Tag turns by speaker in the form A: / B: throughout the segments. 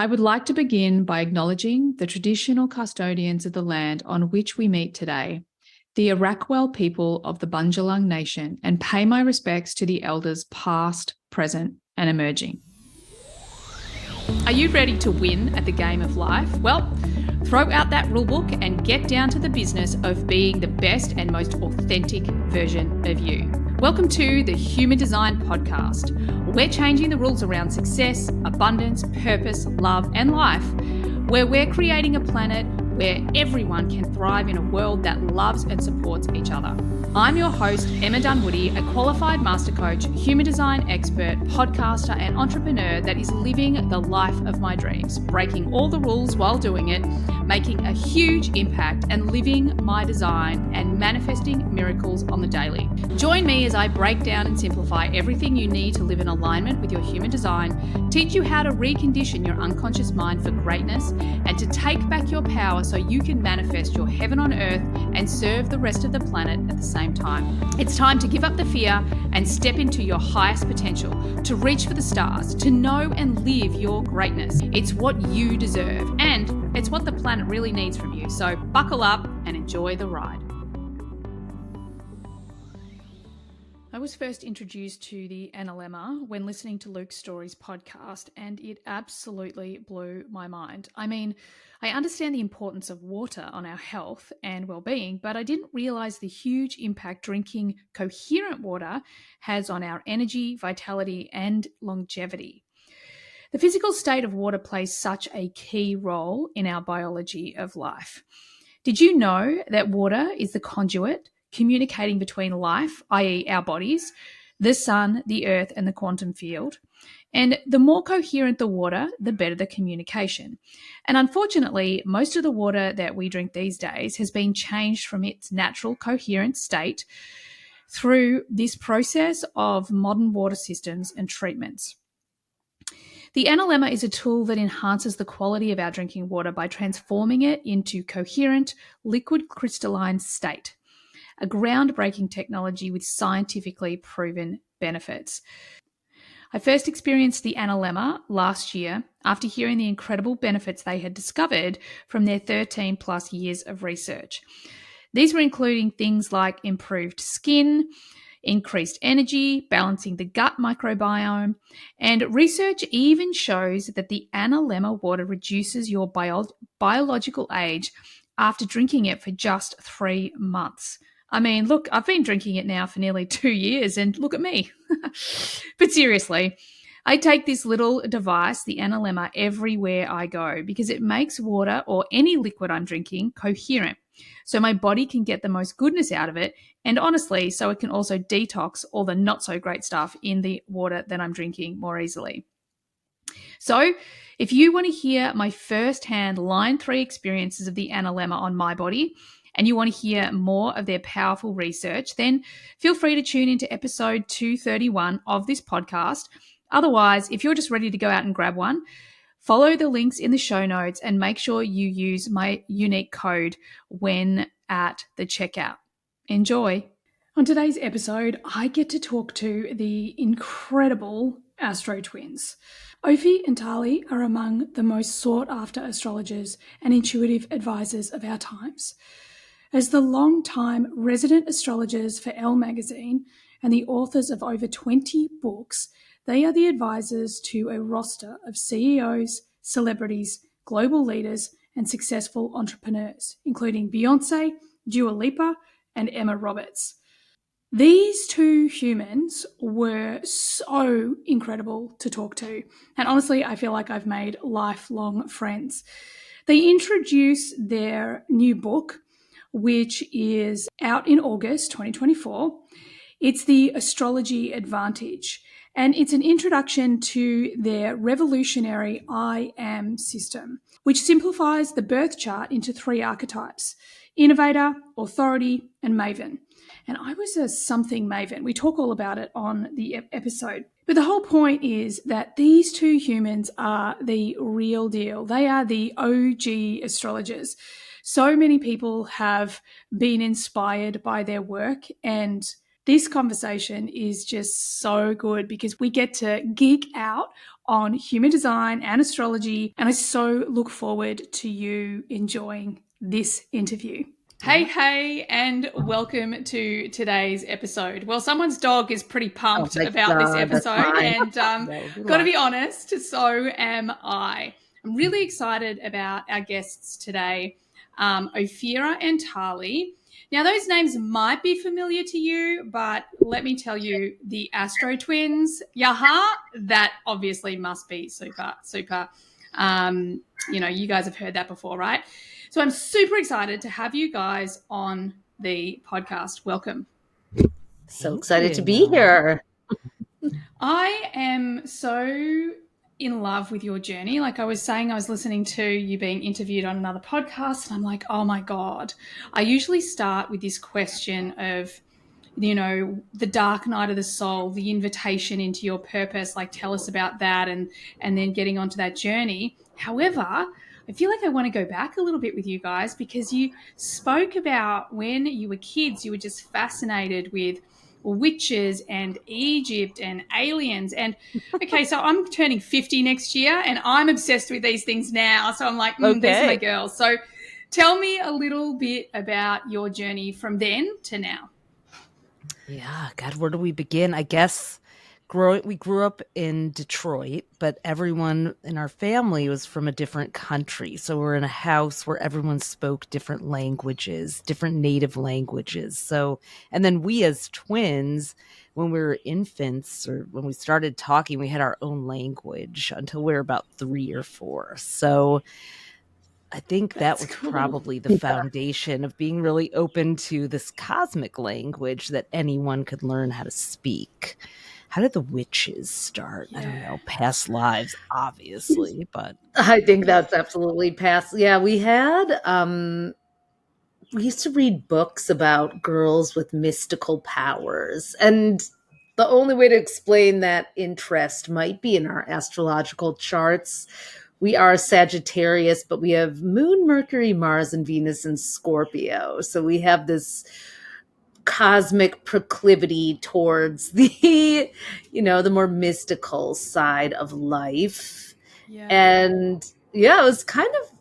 A: I would like to begin by acknowledging the traditional custodians of the land on which we meet today, the Arakwal people of the Bundjalung Nation, and pay my respects to the elders past, present, and emerging. Are you ready to win at the game of life? Well, throw out that rulebook and get down to the business of being the best and most authentic version of you. Welcome to the Human Design Podcast. We're changing the rules around success, abundance, purpose, love, and life, where we're creating a planet where everyone can thrive in a world that loves and supports each other. I'm your host, Emma Dunwoody, a qualified master coach, human design expert, podcaster, and entrepreneur that is living the life of my dreams, breaking all the rules while doing it, making a huge impact, and living my design and manifesting miracles on the daily. Join me as I break down and simplify everything you need to live in alignment with your human design, teach you how to recondition your unconscious mind for greatness, and to take back your power so you can manifest your heaven on earth and serve the rest of the planet at the same time. It's time to give up the fear and step into your highest potential, to reach for the stars, to know and live your greatness. It's what you deserve, and it's what the planet really needs from you. So buckle up and enjoy the ride. I was first introduced to the Analemma when listening to Luke Story's podcast, and it absolutely blew my mind. I mean, I understand the importance of water on our health and well-being, but I didn't realize the huge impact drinking coherent water has on our energy, vitality, and longevity. The physical state of water plays such a key role in our biology of life. Did you know that water is the conduit communicating between life, i.e. our bodies, the sun, the earth, and the quantum field? And the more coherent the water, the better the communication. And unfortunately, most of the water that we drink these days has been changed from its natural coherent state through this process of modern water systems and treatments. The Analemma is a tool that enhances the quality of our drinking water by transforming it into coherent, liquid crystalline state, a groundbreaking technology with scientifically proven benefits. I first experienced the Analemma last year after hearing the incredible benefits they had discovered from their 13 plus years of research. These were including things like improved skin, increased energy, balancing the gut microbiome, and research even shows that the Analemma water reduces your biological age after drinking it for just 3 months. I mean, look, I've been drinking it now for nearly 2 years and look at me. But seriously, I take this little device, the Analemma, everywhere I go because it makes water or any liquid I'm drinking coherent so my body can get the most goodness out of it, and honestly, so it can also detox all the not so great stuff in the water that I'm drinking more easily. So if you want to hear my first-hand line 3 experiences of the Analemma on my body, and you want to hear more of their powerful research, then feel free to tune into episode 231 of this podcast. Otherwise, if you're just ready to go out and grab one, follow the links in the show notes and make sure you use my unique code when at the checkout. Enjoy. On today's episode, I get to talk to the incredible Astro Twins. Ophira and Tali are among the most sought-after astrologers and intuitive advisors of our times. As the long-time resident astrologers for Elle magazine and the authors of over 20 books, they are the advisors to a roster of CEOs, celebrities, global leaders, and successful entrepreneurs, including Beyonce, Dua Lipa, and Emma Roberts. These two humans were so incredible to talk to, and honestly, I feel like I've made lifelong friends. They introduce their new book, which is out in August 2024. It's the Astrology Advantage, and it's an introduction to their revolutionary I Am system, which simplifies the birth chart into 3 archetypes: innovator, authority, and maven. And I was a something maven. We talk all about it on the episode. But the whole point is that these two humans are the real deal. They are the OG astrologers. So many people have been inspired by their work, and this conversation is just so good because we get to geek out on human design and astrology, and I so look forward to you enjoying this interview. Hey, and welcome to today's episode. Well, someone's dog is pretty pumped about this episode, and got to be honest, so am I. I'm really excited about our guests today, Ophira and Tali. Now, those names might be familiar to you, but let me tell you, the Astro Twins, that obviously must be super. You guys have heard that before, right? So I'm super excited to have you guys on the podcast. Welcome.
B: So excited to be here.
A: I am so in love with your journey. Like I was saying, I was listening to you being interviewed on another podcast, and I'm like, oh my God. I usually start with this question of, the dark night of the soul, the invitation into your purpose, like tell us about that, and then getting onto that journey. However, I feel like I want to go back a little bit with you guys, because you spoke about when you were kids, you were just fascinated with witches and Egypt and aliens. And okay, so I'm turning 50 next year and I'm obsessed with these things now. So I'm like, these are my girls. So tell me a little bit about your journey from then to now.
B: Yeah, God, where do we begin? I guess we grew up in Detroit, but everyone in our family was from a different country. So we're in a house where everyone spoke different languages, different native languages. So, and then we as twins, when we were infants or when we started talking, we had our own language until we were about 3 or 4. So I think that was probably the foundation of being really open to this cosmic language that anyone could learn how to speak. How did the witches start? I don't know. Past lives, obviously, but
C: I think that's absolutely past. Yeah, we used to read books about girls with mystical powers, and the only way to explain that interest might be in our astrological charts. We are Sagittarius, but we have Moon, Mercury, Mars, and Venus in Scorpio. So we have this cosmic proclivity towards the more mystical side of life. And it was kind of,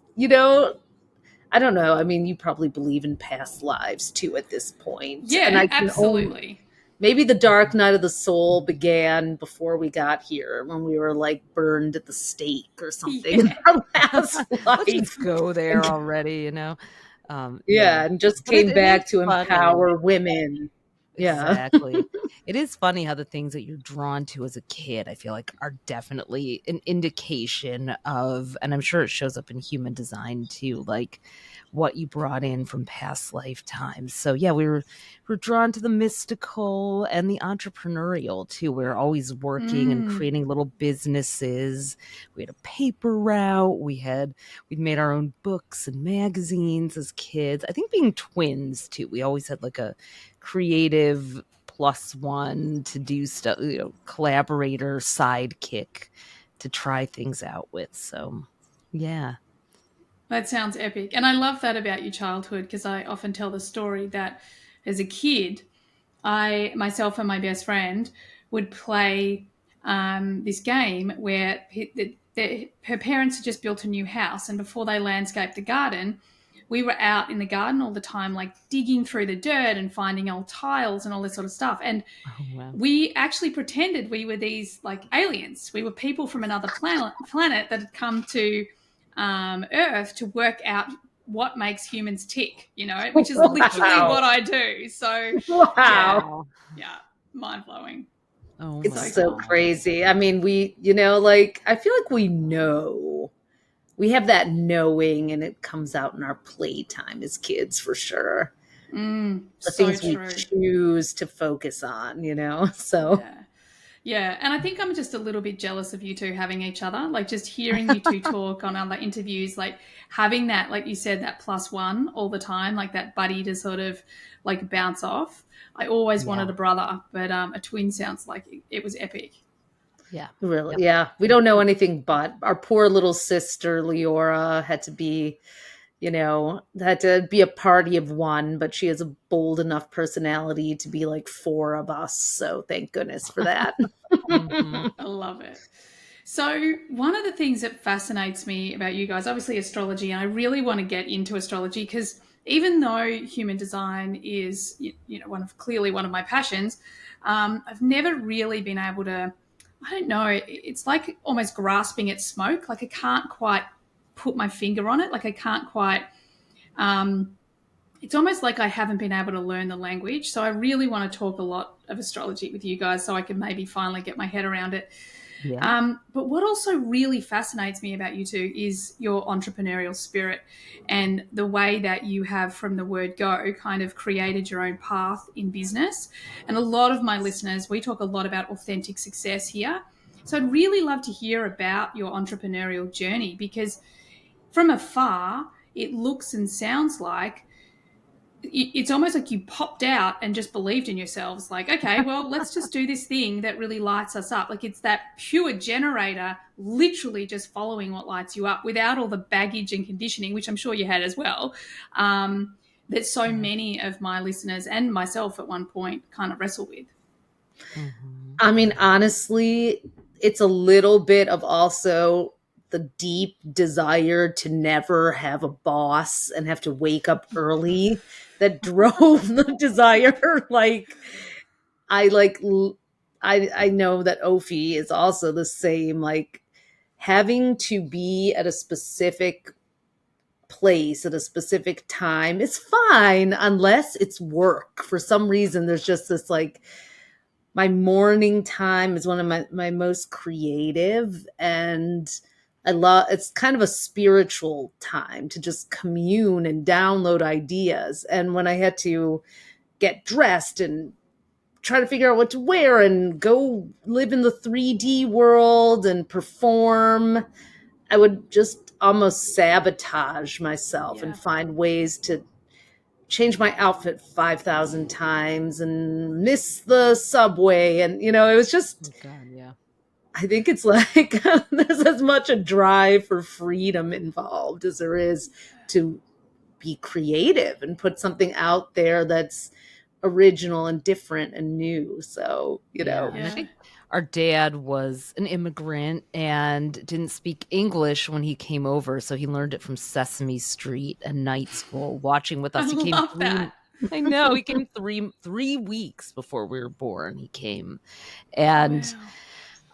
C: I don't know. I mean, you probably believe in past lives too at this point.
A: And absolutely.
C: Maybe the dark night of the soul began before we got here, when we were like burned at the stake or something. In our last life.
B: Let's just go there already,
C: and just came back to empower women.
B: Exactly. It is funny how the things that you're drawn to as a kid, I feel like, are definitely an indication of, and I'm sure it shows up in human design too, like what you brought in from past lifetimes. So yeah, we're drawn to the mystical and the entrepreneurial too. We're always working and creating little businesses. We had a paper route. We'd made our own books and magazines as kids. I think being twins too, we always had like a creative +1 to do stuff, collaborator, sidekick to try things out with. So yeah.
A: That sounds epic. And I love that about your childhood, because I often tell the story that as a kid, myself and my best friend would play this game where her parents had just built a new house, and before they landscaped the garden, we were out in the garden all the time, like digging through the dirt and finding old tiles and all this sort of stuff. And we actually pretended we were these like aliens. We were people from another planet that had come to Earth to work out what makes humans tick, which is literally what I do. So yeah, mind blowing.
C: Oh, it's so crazy. I mean, I feel like we have that knowing, and it comes out in our playtime as kids for sure. The things we choose to focus on, so.
A: Yeah, and I think I'm just a little bit jealous of you two having each other, like just hearing you two talk on other interviews, like having that, like you said, that +1 all the time, like that buddy to sort of like bounce off. I always wanted a brother, but a twin sounds like it was epic.
B: Yeah.
C: Really? Yeah. We don't know anything but our poor little sister, Leora, had to be a party of one, but she has a bold enough personality to be like 4 of us. So thank goodness for that.
A: I love it. So, one of the things that fascinates me about you guys, obviously astrology, and I really want to get into astrology because even though human design is, clearly one of my passions, I've never really been able to. I don't know. It's like almost grasping at smoke. Like I can't quite put my finger on it. Like I can't quite. Um, it's almost like I haven't been able to learn the language. So I really want to talk a lot of astrology with you guys, so I can maybe finally get my head around it.
B: Yeah.
A: But what also really fascinates me about you two is your entrepreneurial spirit and the way that you have, from the word go, kind of created your own path in business. And a lot of my listeners, we talk a lot about authentic success here. So I'd really love to hear about your entrepreneurial journey, because from afar, it looks and sounds like it's almost like you popped out and just believed in yourselves. Like, okay, well, let's just do this thing that really lights us up. Like it's that pure generator, literally just following what lights you up without all the baggage and conditioning, which I'm sure you had as well. That so many of my listeners and myself at one point kind of wrestle with.
B: Mm-hmm.
C: I mean, honestly, it's a little bit of also the deep desire to never have a boss and have to wake up early that drove the desire. I know that Ophi is also the same, like having to be at a specific place at a specific time is fine unless it's work. For some reason, there's just this like, my morning time is one of my most creative, and I love, it's kind of a spiritual time to just commune and download ideas. And when I had to get dressed and try to figure out what to wear and go live in the 3D world and perform, I would just almost sabotage myself and find ways to change my outfit 5,000 times and miss the subway. And, it was just,
B: Oh, God, yeah.
C: I think it's like there's as much a drive for freedom involved as there is to be creative and put something out there that's original and different and new. So,
B: And I think our dad was an immigrant and didn't speak English when he came over, so he learned it from Sesame Street and night school, watching with us.
A: I love that.
B: I know, he came 3 weeks before we were born. He came, and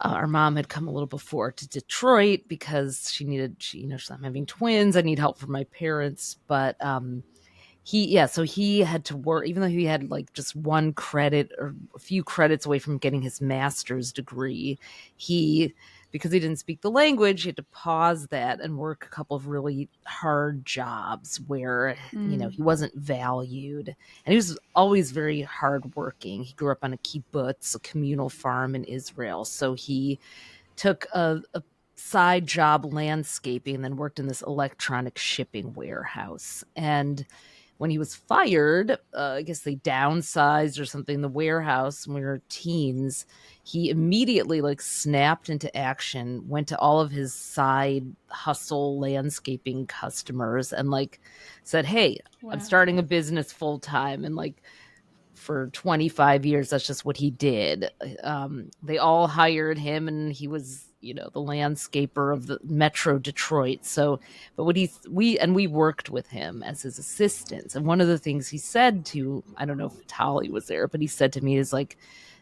B: our mom had come a little before to Detroit because she's I'm having twins. I need help from my parents, but so he had to work, even though he had like just one credit or a few credits away from getting his master's degree. Because he didn't speak the language, he had to pause that and work a couple of really hard jobs where, he wasn't valued. And he was always very hardworking. He grew up on a kibbutz, a communal farm in Israel. So he took a side job landscaping and then worked in this electronic shipping warehouse. And when he was fired, I guess they downsized or something, the warehouse, when we were teens, he immediately snapped into action, went to all of his side hustle landscaping customers and said, hey, I'm starting a business full time. And for 25 years, that's just what he did. They all hired him, and he was, the landscaper of the Metro Detroit. So, but we worked with him as his assistants. And one of the things he said I don't know if Tali was there, but he said to me is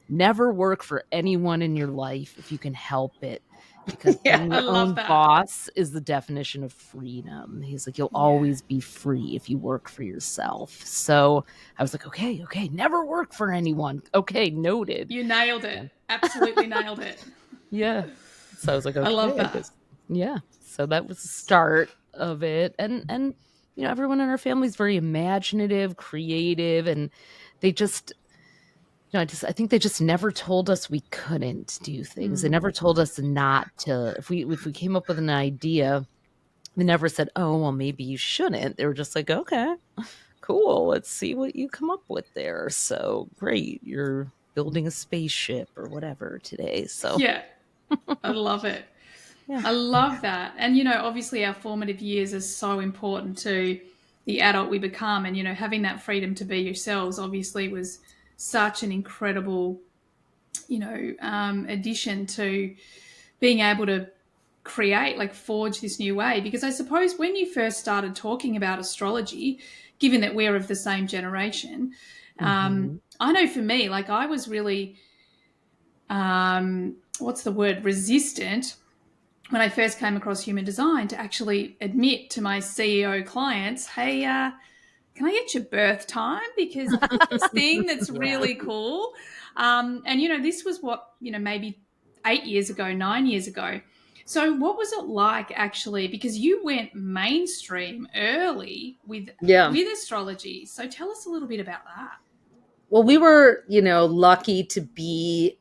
B: never work for anyone in your life if you can help it. Because being your own boss is the definition of freedom. He's like, you'll always be free if you work for yourself. So I was like, okay, never work for anyone. Okay, noted.
A: You nailed it. Absolutely nailed it.
B: Yeah. So I was like, okay,
A: I love that.
B: Yeah. So that was the start of it. And everyone in our family is very imaginative, creative, and they just, I think they just never told us we couldn't do things. They never told us not to. If we came up with an idea, they never said, oh, well, maybe you shouldn't. They were just like, okay, cool. Let's see what you come up with there. So great. You're building a spaceship or whatever today. So
A: yeah, I love it. Yeah. I love that. And, obviously our formative years are so important to the adult we become. And, having that freedom to be yourselves obviously was such an incredible, addition to being able to create, like forge this new way. Because I suppose when you first started talking about astrology, given that we're of the same generation, I know for me, like I was really, what's the word, resistant when I first came across human design to actually admit to my CEO clients, hey, can I get your birth time? Because I've got this thing that's really cool. And, you know, this was what, you know, maybe 8 years ago, 9 years ago. So what was it like actually? Because you went mainstream early with astrology. So tell us a little bit about that.
C: Well, we were, lucky to be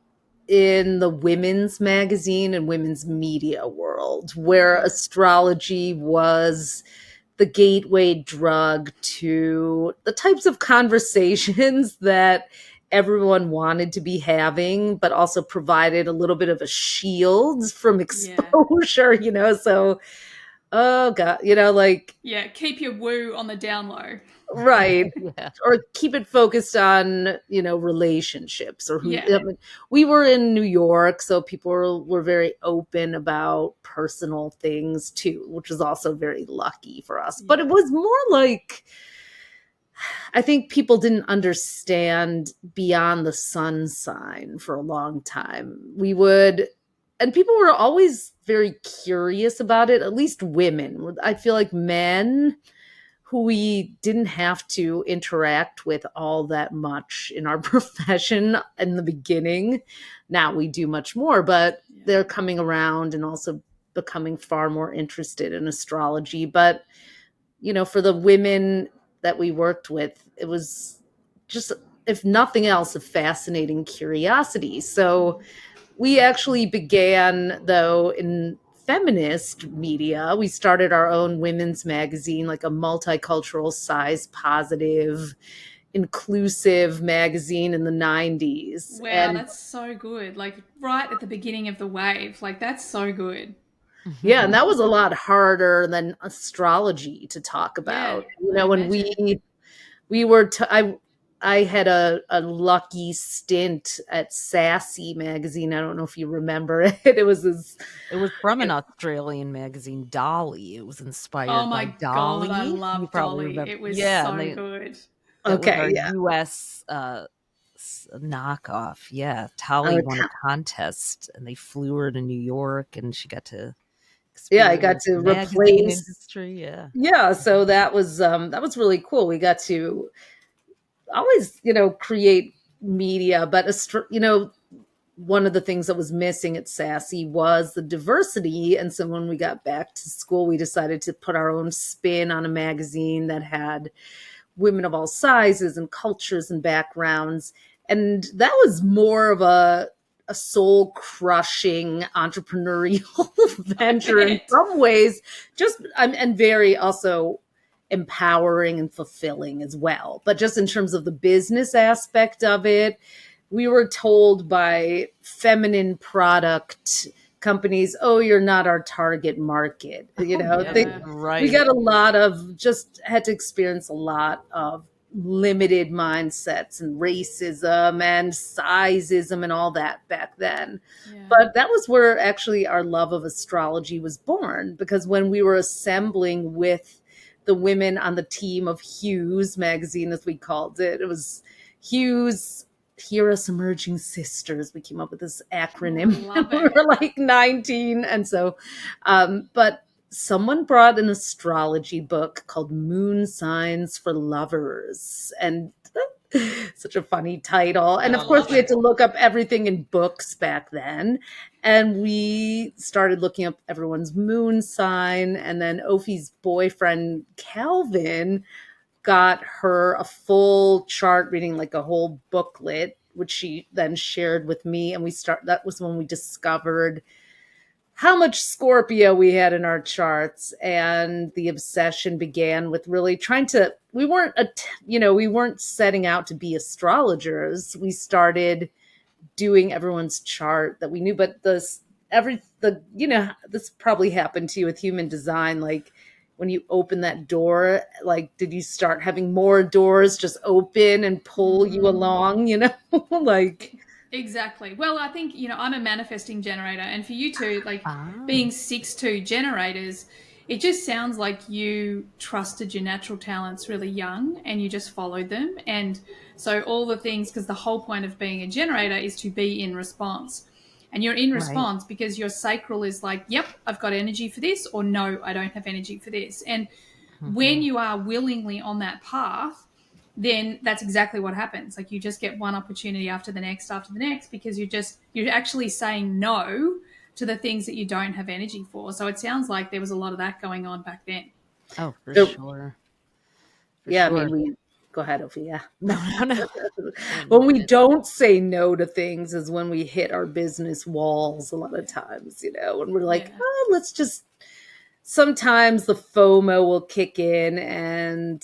C: in the women's magazine and women's media world where astrology was the gateway drug to the types of conversations that everyone wanted to be having, but also provided a little bit of a shield from exposure, so, oh God,
A: yeah, keep your woo on the down low.
C: Right. Or keep it focused on, relationships or who. I mean, we were in New York, so people were very open about personal things too, which was also very lucky for us. But it was more like, I think people didn't understand beyond the sun sign for a long time. And people were always very curious about it, at least women. I feel like men, who we didn't have to interact with all that much in our profession in the beginning. Now we do much more, but they're coming around and also becoming far more interested in astrology. But, for the women that we worked with, it was just, if nothing else, a fascinating curiosity. So we actually began, though, in feminist media. We started our own women's magazine, like a multicultural, size positive, inclusive magazine in the 90s.
A: Wow, that's so good. Like right at the beginning of the wave. Like that's so good.
C: Yeah, and that was a lot harder than astrology to talk about. When we were I had a lucky stint at Sassy magazine. I don't know if you remember it. It was
B: from an Australian magazine, Dolly. It was inspired by Dolly.
A: God, I love Dolly.
B: Remember.
A: It was so good.
B: That was our US knockoff. Yeah, Tali won a contest, and they flew her to New York, and she got to.
C: I got to replace
B: industry.
C: So that was really cool. We got to always, create media, but one of the things that was missing at Sassy was the diversity. And so when we got back to school, we decided to put our own spin on a magazine that had women of all sizes and cultures and backgrounds. And that was more of a soul-crushing entrepreneurial venture in some ways, and very also empowering and fulfilling as well. But just in terms of the business aspect of it, we were told by feminine product companies, oh, you're not our target market. We got a lot of, just had to experience a lot of limited mindsets and racism and sizeism and all that back then. But that was where actually our love of astrology was born, because when we were assembling with the women on the team of Hughes magazine, as we called it, it was Hughes, Hear Us Emerging Sisters. We came up with this acronym. We were like 19. And so, but someone brought an astrology book called Moon Signs for Lovers. And such a funny title. And of course, we had to look up everything in books back then. And we started looking up everyone's moon sign. And then Ophie's boyfriend, Calvin, got her a full chart reading, like a whole booklet, which she then shared with me. And that was when we discovered how much Scorpio we had in our charts. And the obsession began with really trying to, we weren't setting out to be astrologers. We started doing everyone's chart that we knew, but this probably happened to you with human design. Like when you open that door, like, did you start having more doors just open and pull you along, like
A: Exactly. Well, I think, I'm a manifesting generator. And for you two, like
B: Ah,
A: being 6-2 generators, it just sounds like you trusted your natural talents really young and you just followed them. And so all the things, because the whole point of being a generator is to be in response. And you're in
B: right.
A: response because your sacral is like, yep, I've got energy for this, or no, I don't have energy for this. And when
B: Mhm.
A: you are willingly on that path, then that's exactly what happens. Like you just get one opportunity after the next because you're actually saying no to the things that you don't have energy for. So it sounds like there was a lot of that going on back then.
B: Oh, for
C: So,
B: sure. For
C: yeah, I mean,
B: sure.
C: we go ahead, Ophia.
B: No, no, no.
C: When
B: And
C: we don't say no to things is when we hit our business walls a lot of times, when we're like,
A: Yeah.
C: oh, let's just, sometimes the FOMO will kick in and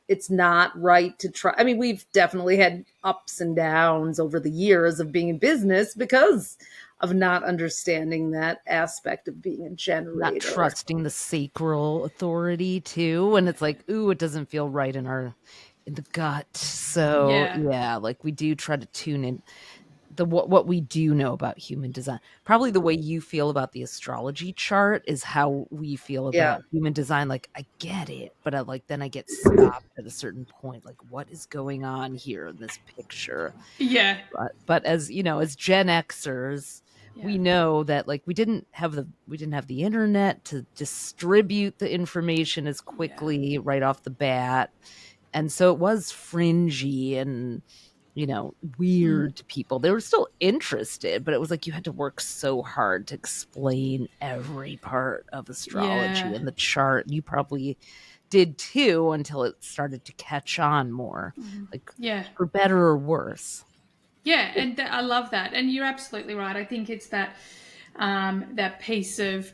C: it's not right to try. I mean, we've definitely had ups and downs over the years of being in business because of not understanding that aspect of being a
B: not
C: generator.
B: trusting the sacral authority too. And it's like, ooh, it doesn't feel right in the gut. So
A: Yeah.
B: yeah, like we do try to tune in what we do know about human design. Probably the way you feel about the astrology chart is how we feel
C: Yeah.
B: about human design. Like I get it, but then I get stopped at a certain point. Like what is going on here in this picture?
A: Yeah.
B: But as as Gen Xers,
A: Yeah.
B: we know that like we didn't have the internet to distribute the information as
A: Yeah.
B: quickly right off the bat. And so it was fringy and
A: Mm.
B: weird to people. They were still interested, but it was like you had to work so hard to explain every part of astrology
A: Yeah.
B: and the chart. You probably did too until it started to catch on more, like
A: Yeah.
B: for better or worse.
A: Yeah, and I love that. And you're absolutely right. I think it's that piece of,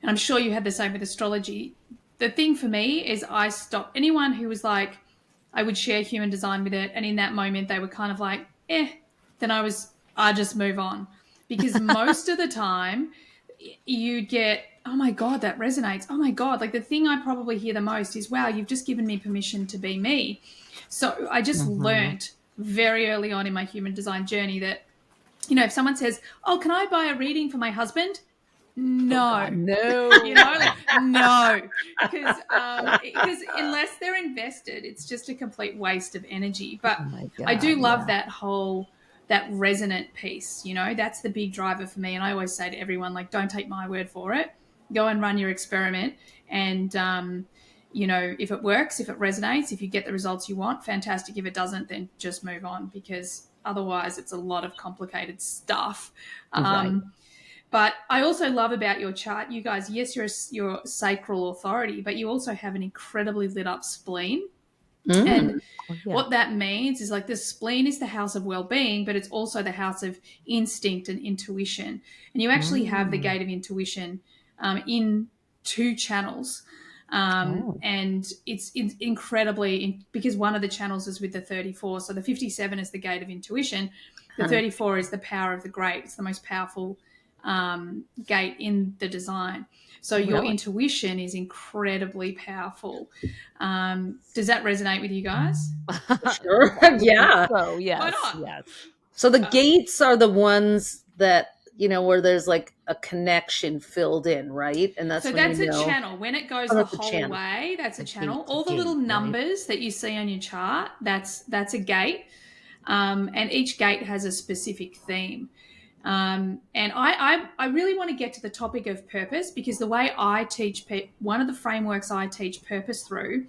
A: and I'm sure you had the same with astrology. The thing for me is I stopped anyone who was like, I would share human design with it, and in that moment they were kind of like, then I just move on because most of the time you'd get, oh my god, that resonates. Oh my god, like the thing I probably hear the most is, wow, you've just given me permission to be me. So I just
B: Mhm.
A: learnt very early on in my human design journey that, if someone says, oh, can I buy a reading for my husband?
B: Oh God,
A: No.
B: no.
A: Like no, because unless they're invested, it's just a complete waste of energy. But
B: Oh my
A: I
B: God,
A: do love
B: yeah.
A: that resonant piece. That's the big driver for me. And I always say to everyone, like, don't take my word for it. Go and run your experiment, and if it works, if it resonates, if you get the results you want, fantastic. If it doesn't, then just move on because otherwise, it's a lot of complicated stuff.
B: Right.
A: But I also love about your chart, you guys, yes, you're sacral authority, but you also have an incredibly lit up spleen. And
C: Mm.
B: Oh yeah.
A: what that means is like the spleen is the house of well-being, but it's also the house of instinct and intuition. And you actually have the
B: Mm.
A: gate of intuition in two channels.
B: Oh.
A: And it's incredibly, because one of the channels is with the 34. So the 57 is the gate of intuition. The
C: Huh.
A: 34 is the power of the great. It's the most powerful gate in the design. So your
B: Really?
A: intuition is incredibly powerful. Does that resonate with you guys?
C: Sure.
B: I would think
C: Yeah.
B: so.
A: Why
B: Yes.
A: not?
B: Yes.
C: So the
A: Uh,
C: gates are the ones that, where there's like a connection filled in, right? And that's
A: so
C: when you
A: that's a
C: know,
A: channel. When it goes
C: oh,
A: the
C: that's a
A: whole
C: channel.
A: way, that's a
B: A
A: channel.
B: gate's a
A: All the little
B: gate, right?
A: numbers that you see on your chart, that's a gate. And each gate has a specific theme. And I really want to get to the topic of purpose because the way I teach, one of the frameworks I teach purpose through,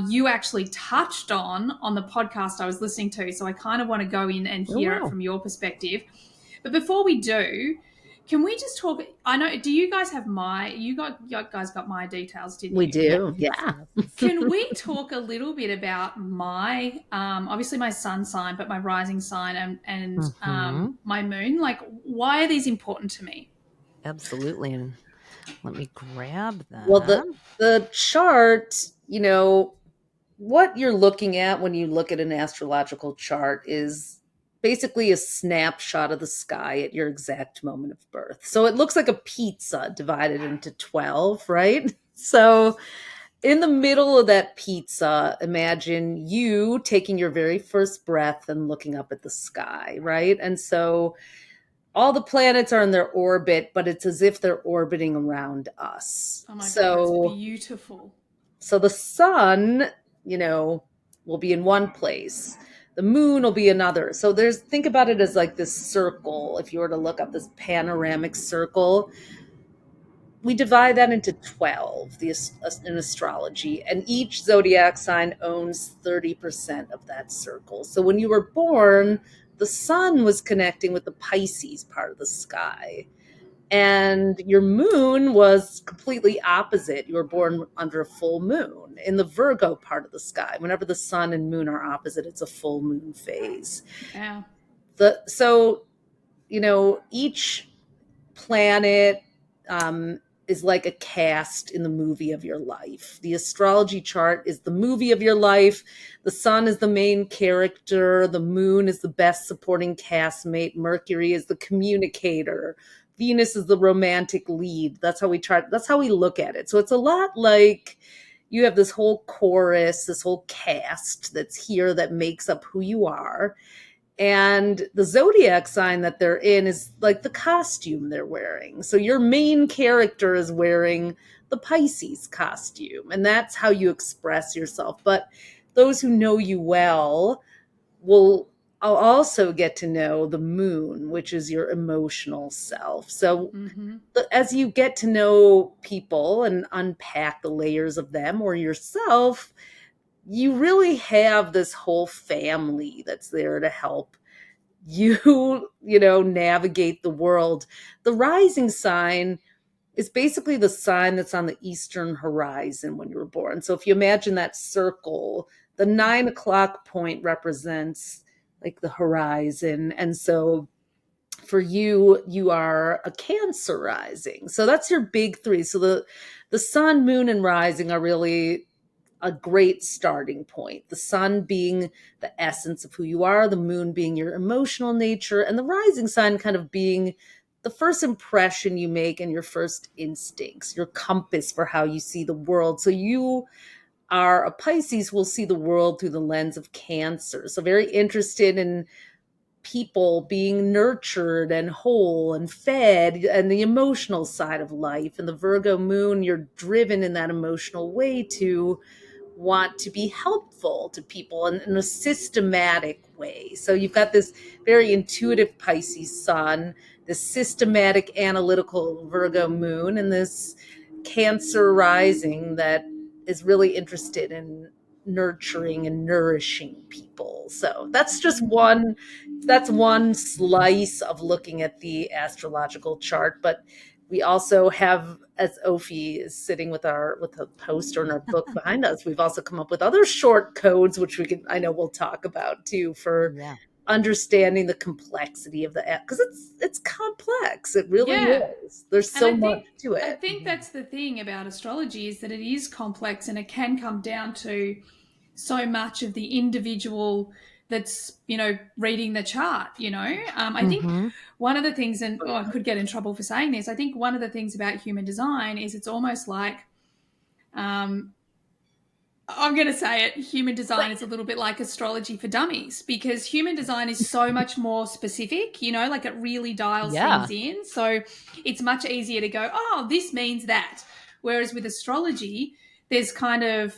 A: you actually touched on the podcast I was listening to. So I kind of want to go in and
B: Oh
A: hear it
B: wow.
A: from your perspective. But before we do, can we just talk? I know, do you guys have you guys got my details, didn't
C: We
A: you?
B: Yes.
C: do. Yeah.
B: Yes.
A: Can we talk a little bit about my, obviously my sun sign, but my rising sign and
B: Mm-hmm.
A: my moon? Like, why are these important to me?
B: Absolutely. And let me grab
C: Well,
B: that.
C: the chart, what you're looking at when you look at an astrological chart is basically a snapshot of the sky at your exact moment of birth. So it looks like a pizza divided into 12, right? So in the middle of that pizza, imagine you taking your very first breath and looking up at the sky, right? And so all the planets are in their orbit, but it's as if they're orbiting around us.
A: Oh my God, that's beautiful.
C: So the sun, will be in one place. The moon will be another. So think about it as like this circle. If you were to look up this panoramic circle, we divide that into 12 in astrology, and each zodiac sign owns 30% of that circle. So when you were born, the sun was connecting with the Pisces part of the sky, and your moon was completely opposite. You were born under a full moon in the Virgo part of the sky. Whenever the sun and moon are opposite, it's a full moon phase.
A: Yeah.
C: So each planet is like a cast in the movie of your life. The astrology chart is the movie of your life. The sun is the main character. The moon is the best supporting castmate. Mercury is the communicator. Venus is the romantic lead. That's how we look at it. So it's a lot like you have this whole chorus, this whole cast that's here that makes up who you are. And the zodiac sign that they're in is like the costume they're wearing. So your main character is wearing the Pisces costume, and that's how you express yourself. But those who know you well will also get to know the moon, which is your emotional self. So as you get to know people and unpack the layers of them or yourself, you really have this whole family that's there to help you, navigate the world. The rising sign is basically the sign that's on the eastern horizon when you were born. So if you imagine that circle, the 9 o'clock point represents like the horizon. And so for you, you are a Cancer rising. So that's your big three. So the sun, moon, and rising are really a great starting point. The sun being the essence of who you are, the moon being your emotional nature, and the rising sign kind of being the first impression you make and your first instincts, your compass for how you see the world. So you are a Pisces, will see the world through the lens of Cancer. So very interested in people being nurtured and whole and fed and the emotional side of life. And the Virgo moon, you're driven in that emotional way to want to be helpful to people in a systematic way. So you've got this very intuitive Pisces sun, this systematic analytical Virgo moon, and this Cancer rising that is really interested in nurturing and nourishing people. So that's just one slice of looking at the astrological chart. But we also have, as Ophi is sitting with a poster in our book behind us, we've also come up with other short codes, which I know we'll talk about too, for understanding the complexity of because it's complex. It really is. There's so much to it.
A: I think that's the thing about astrology, is that it is complex, and it can come down to so much of the individual that's, reading the chart, I think one of the things, and I could get in trouble for saying this, I think one of the things about human design is it's almost like, I'm going to say it, human design is a little bit like astrology for dummies, because human design is so much more specific, like it really dials things in. So it's much easier to go, oh, this means that. Whereas with astrology, there's kind of,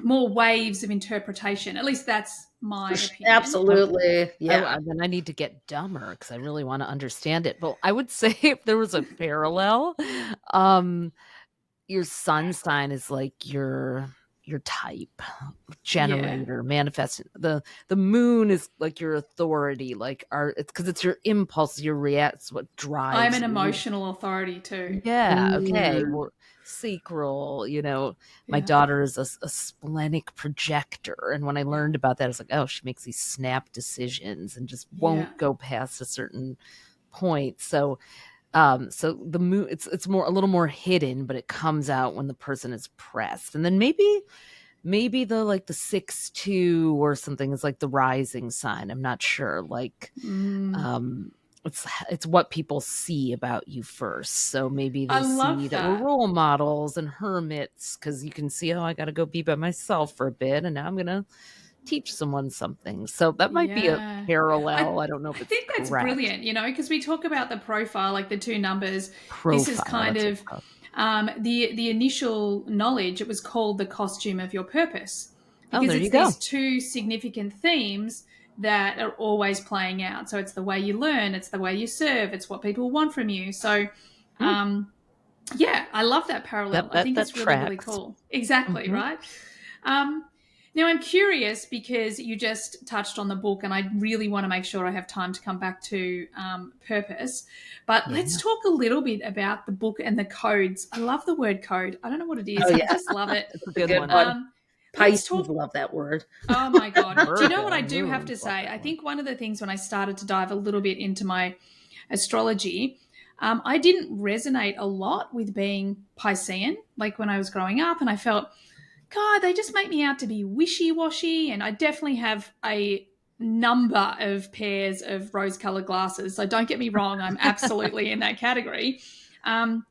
A: more waves of interpretation. At least that's my opinion.
C: Absolutely. Yeah.
B: Then I need to get dumber because I really want to understand it. But I would say if there was a parallel, your sun sign is like your type, generator, manifest. The moon is like your authority, like it's because it's your impulse, your reacts, what drives.
A: I'm an emotional authority too.
B: Yeah. Okay. Well, sacral, my daughter is a splenic projector, and when I learned about that, I was like, oh, she makes these snap decisions and just won't go past a certain point. So the moon, it's more, a little more hidden, but it comes out when the person is pressed. And then maybe the 6-2 or something is like the rising sign. I'm not sure. Like it's what people see about you first. So maybe they
A: I love
B: see that we're
A: that.
B: role models and hermits, because you can see, oh, I got to go be by myself for a bit, and now I'm gonna teach someone something. So that might be a
A: Yeah.
B: parallel. I don't know if
A: I
B: it's
A: think that's
B: correct.
A: brilliant, because we talk about the profile, like the two numbers. This is
B: Profile,
A: kind
B: that's what
A: of
B: it's called.
A: the initial knowledge. It was called the costume of your purpose,
B: Oh,
A: because
B: there you
A: it's
B: go.
A: these two significant themes that are always playing out. So it's the way you learn, it's the way you serve, it's what people want from you. So
B: Mm,
A: yeah, I love that parallel.
B: that
A: I
B: that
A: think
B: that
A: it's really, really
B: tracks.
A: cool. Exactly,
B: Hmm.
A: right? Um, now, I'm curious because you just touched on the book, and I really want to make sure I have time to come back to purpose. But let's
B: Yeah.
A: talk a little bit about the book and the codes. I love the word code. I don't know what it
C: Oh
A: is, I
C: yeah,
A: just love it.
B: It's a
C: it's a
B: good
C: good
B: one.
C: one.
A: Let's
C: Pisces
A: talk.
C: love that word.
A: Oh my God. Do you know what
B: Virgo
A: I do have
B: moons
A: to
B: love
A: say?
B: that
A: I
B: one.
A: think one of the things when I started to dive a little bit into my astrology, I didn't resonate a lot with being Piscean, like when I was growing up, and I felt, God, they just make me out to be wishy washy. And I definitely have a number of pairs of rose colored glasses. So don't get me wrong, I'm absolutely in that category. Um,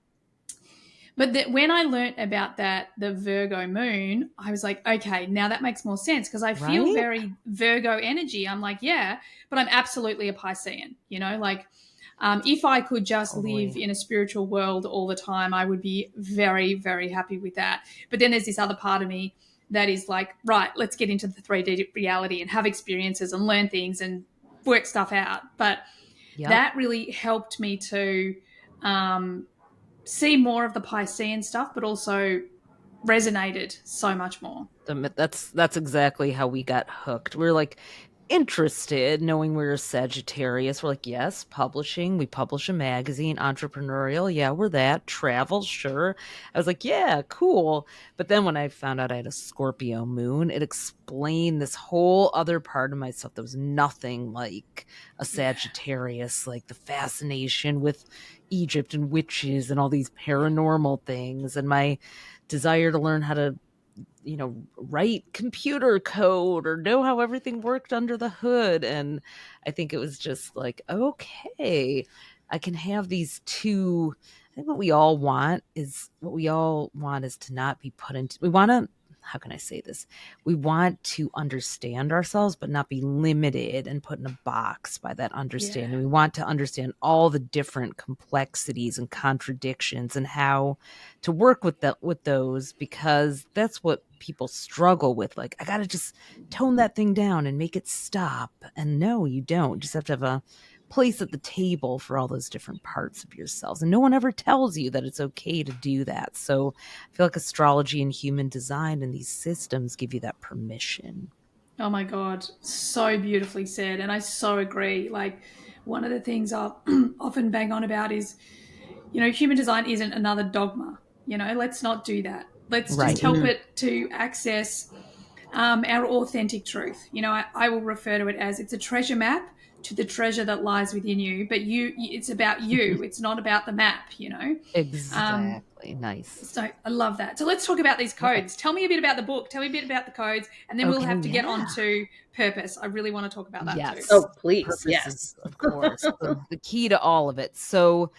A: but when I learnt about that, the Virgo moon, I was like, okay, now that makes more sense because I feel
B: Right?
A: very Virgo energy. I'm like, yeah, but I'm absolutely a Piscean, like if I could just live
B: Totally.
A: in a spiritual world all the time, I would be very, very happy with that. But then there's this other part of me that is like, right, let's get into the 3D reality and have experiences and learn things and work stuff out. But
B: Yep.
A: that really helped me to um, see more of the Piscean stuff, but also resonated so much more.
B: That's exactly how we got hooked. We're like interested, knowing we are Sagittarius. We're like, yes, publishing. We publish a magazine, entrepreneurial. Yeah, we're that. Travel, sure. I was like, yeah, cool. But then when I found out I had a Scorpio moon, it explained this whole other part of myself that was nothing like a
A: Yeah.
B: Sagittarius, like the fascination with Egypt and witches and all these paranormal things, and my desire to learn how to write computer code or know how everything worked under the hood. And I think it was just like, okay, I can have these two. I think what we all want is to not be put into, we want to, how can I say this? We want to understand ourselves, but not be limited and put in a box by that
A: Yeah.
B: understanding. We want to understand all the different complexities and contradictions and how to work with those, because that's what people struggle with. Like, I got to just tone that thing down and make it stop. And no, you don't. You just have to have a place at the table for all those different parts of yourselves. And no one ever tells you that it's okay to do that. So I feel like astrology and human design and these systems give you that permission.
A: Oh my God. So beautifully said. And I so agree. Like, one of the things I'll often bang on about is, human design isn't another dogma. Let's not do that. Let's just
B: Right.
A: help
C: Mm-mm.
A: it to access our authentic truth. I will refer to it as it's a treasure map to the treasure that lies within you. But it's about you. It's not about the map. Um,
B: Exactly. Nice.
A: so I love that. So let's talk about these
B: Yeah.
A: codes. Tell me a bit about the book. Tell me a bit about the codes, and then we'll
B: Okay.
A: have to get on
B: Yeah.
A: to purpose. I really want to talk about that too.
B: Yes.
C: Oh, please,
B: Purpose is,
C: yes.
B: of course, the key to all of it. So,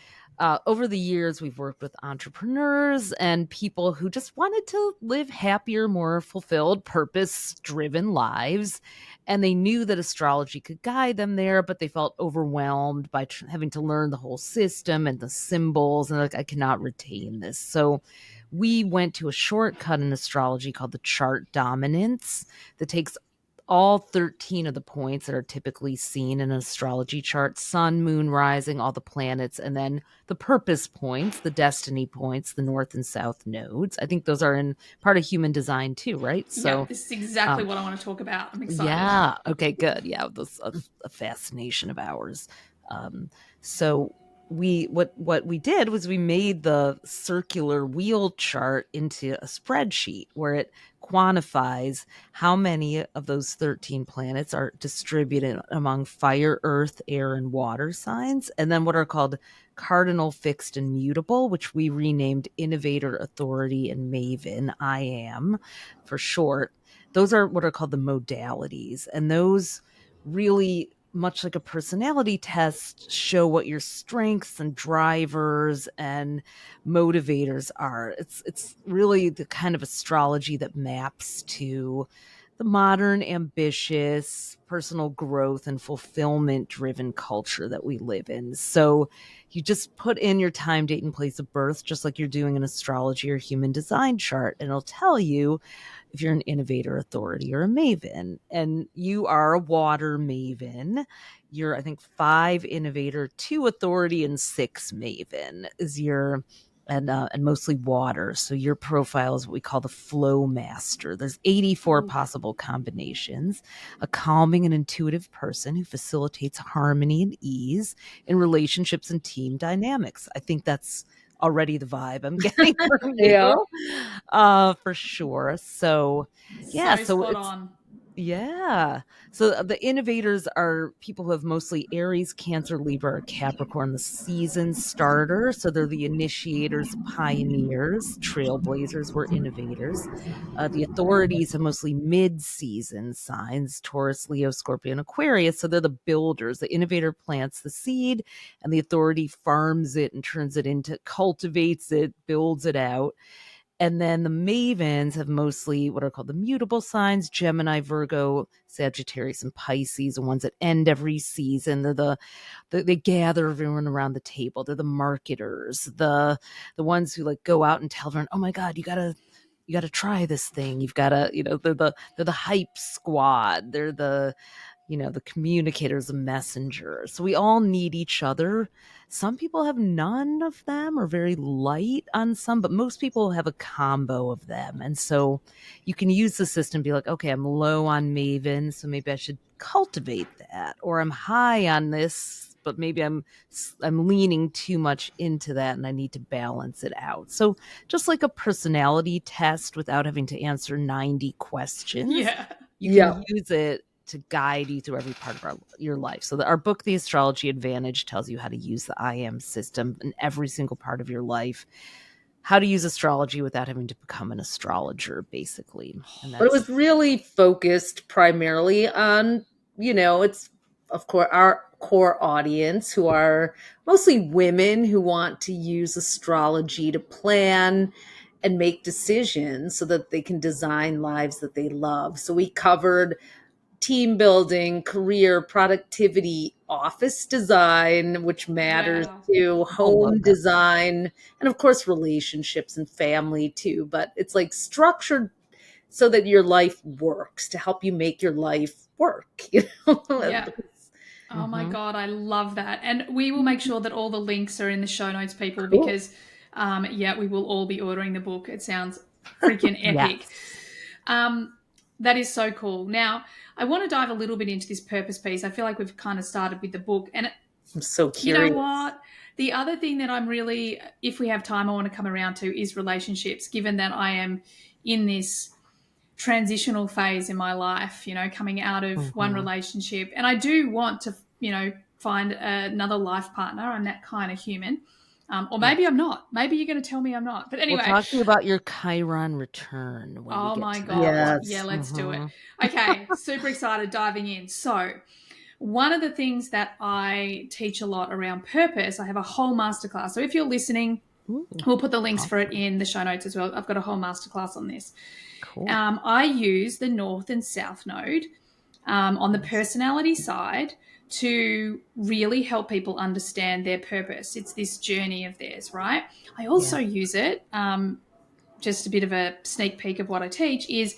B: over the years, we've worked with entrepreneurs and people who just wanted to live happier, more fulfilled, purpose driven lives. And they knew that astrology could guide them there, but they felt overwhelmed by having to learn the whole system and the symbols. And like, I cannot retain this. So, we went to a shortcut in astrology called the chart dominance that takes all 13 of the points that are typically seen in an astrology chart: sun, moon, rising, all the planets, and then the purpose points, the destiny points, the north and south nodes. I think those are in part of human design too, right?
A: Yep,
B: So,
A: this is exactly
B: um,
A: what I want to talk about. I'm excited.
B: yeah. Okay, good. Yeah, that's a fascination of ours. Um, so what we did was we made the circular wheel chart into a spreadsheet where it quantifies how many of those 13 planets are distributed among fire, earth, air, and water signs, and then what are called cardinal, fixed, and mutable, which we renamed innovator, authority, and maven, I am for short. Those are what are called the modalities, and those really much like a personality test, show what your strengths and drivers and motivators are. It's really the kind of astrology that maps to the modern, ambitious, personal growth and fulfillment driven culture that we live in. So you just put in your time, date, and place of birth, just like you're doing an astrology or human design chart, and it'll tell you if you're an innovator, authority, or a maven. And you are a water maven. You're, I think, 5 innovator, 2 authority, and 6 maven is your, and mostly water. So your profile is what we call the flow master. There's 84 possible combinations. A calming and intuitive person who facilitates harmony and ease in relationships and team dynamics. I think that's already the vibe I'm getting from you. For sure. So yeah, so
A: spot
B: it's
A: on.
B: yeah. So the innovators are people who have mostly Aries, Cancer, Libra, or Capricorn, the season starter. So they're the initiators, pioneers, trailblazers, we're innovators. The authorities are mostly mid-season signs, Taurus, Leo, Scorpion, Aquarius. So they're the builders. The innovator plants the seed and the authority farms it and turns it into, cultivates it, builds it out. And then the mavens have mostly what are called the mutable signs, Gemini, Virgo, Sagittarius, and Pisces, the ones that end every season. They're they gather everyone around the table. They're the marketers, the ones who like go out and tell everyone, oh my God, you gotta try this thing. You've gotta, they're the hype squad. They're the communicators, the messengers. So we all need each other. Some people have none of them or very light on some, but most people have a combo of them. And so you can use the system, be like, okay, I'm low on Maven, so maybe I should cultivate that. Or I'm high on this, but maybe I'm leaning too much into that and I need to balance it out. So just like a personality test without having to answer 90 questions, you can use it to guide you through every part of your life. So our book, The Astrology Advantage, tells you how to use the I Am system in every single part of your life, how to use astrology without having to become an astrologer, basically. And
C: But it was really focused primarily on, it's of course our core audience who are mostly women who want to use astrology to plan and make decisions so that they can design lives that they love. So we covered team building, career, productivity, office design, which matters to home design, and of course, relationships and family too. But it's like structured so that your life works, to help you make your life work.
A: Oh my God, I love that. And we will make sure that all the links are in the show notes, people, because we will all be ordering the book. It sounds freaking epic. That is so cool. Now, I want to dive a little bit into this purpose piece. I feel like we've kind of started with the book. And
C: I'm so curious.
A: You know what? The other thing that I'm really, if we have time, I want to come around to is relationships, given that I am in this transitional phase in my life, coming out of one relationship. And I do want to, find another life partner. I'm that kind of human. Or maybe I'm not. Maybe you're going to tell me I'm not. But anyway.
B: We'll talk to you about your Chiron return.
A: Oh my God. Yeah, let's do it. Okay. Super excited diving in. So one of the things that I teach a lot around purpose, I have a whole masterclass. So if you're listening, we'll put the links for it in the show notes as well. I've got a whole masterclass on this.
B: Cool.
A: I use the North and South node on the personality side to really help people understand their purpose. It's this journey of theirs, right? I also use it, just a bit of a sneak peek of what I teach, is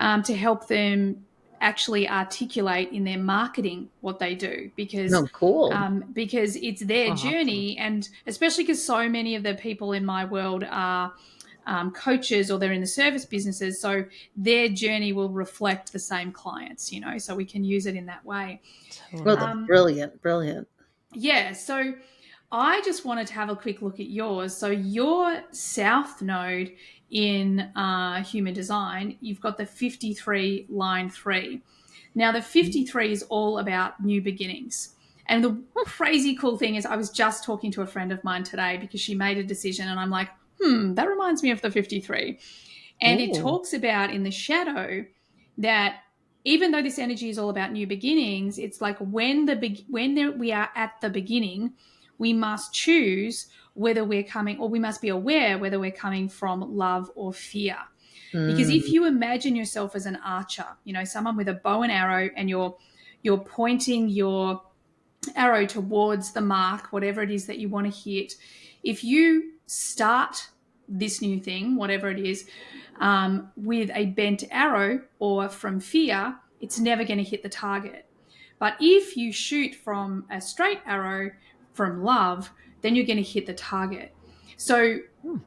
A: to help them actually articulate in their marketing what they do, because because it's their journey. And especially because so many of the people in my world are coaches, or they're in the service businesses, so their journey will reflect the same clients, so we can use it in that way.
C: Well, that's brilliant.
A: Yeah, so I just wanted to have a quick look at yours. So your South node in human design, you've got the 53 line 3. Now the 53 is all about new beginnings. And the crazy cool thing is, I was just talking to a friend of mine today because she made a decision, and I'm like, that reminds me of the 53. And it talks about in the shadow that even though this energy is all about new beginnings, it's like when we are at the beginning, we must choose whether we're coming, or we must be aware whether we're coming from love or fear. Because if you imagine yourself as an archer, someone with a bow and arrow, and you're pointing your arrow towards the mark, whatever it is that you want to hit, if you start this new thing, whatever it is, with a bent arrow or from fear, it's never going to hit the target. But if you shoot from a straight arrow from love, then you're going to hit the target. So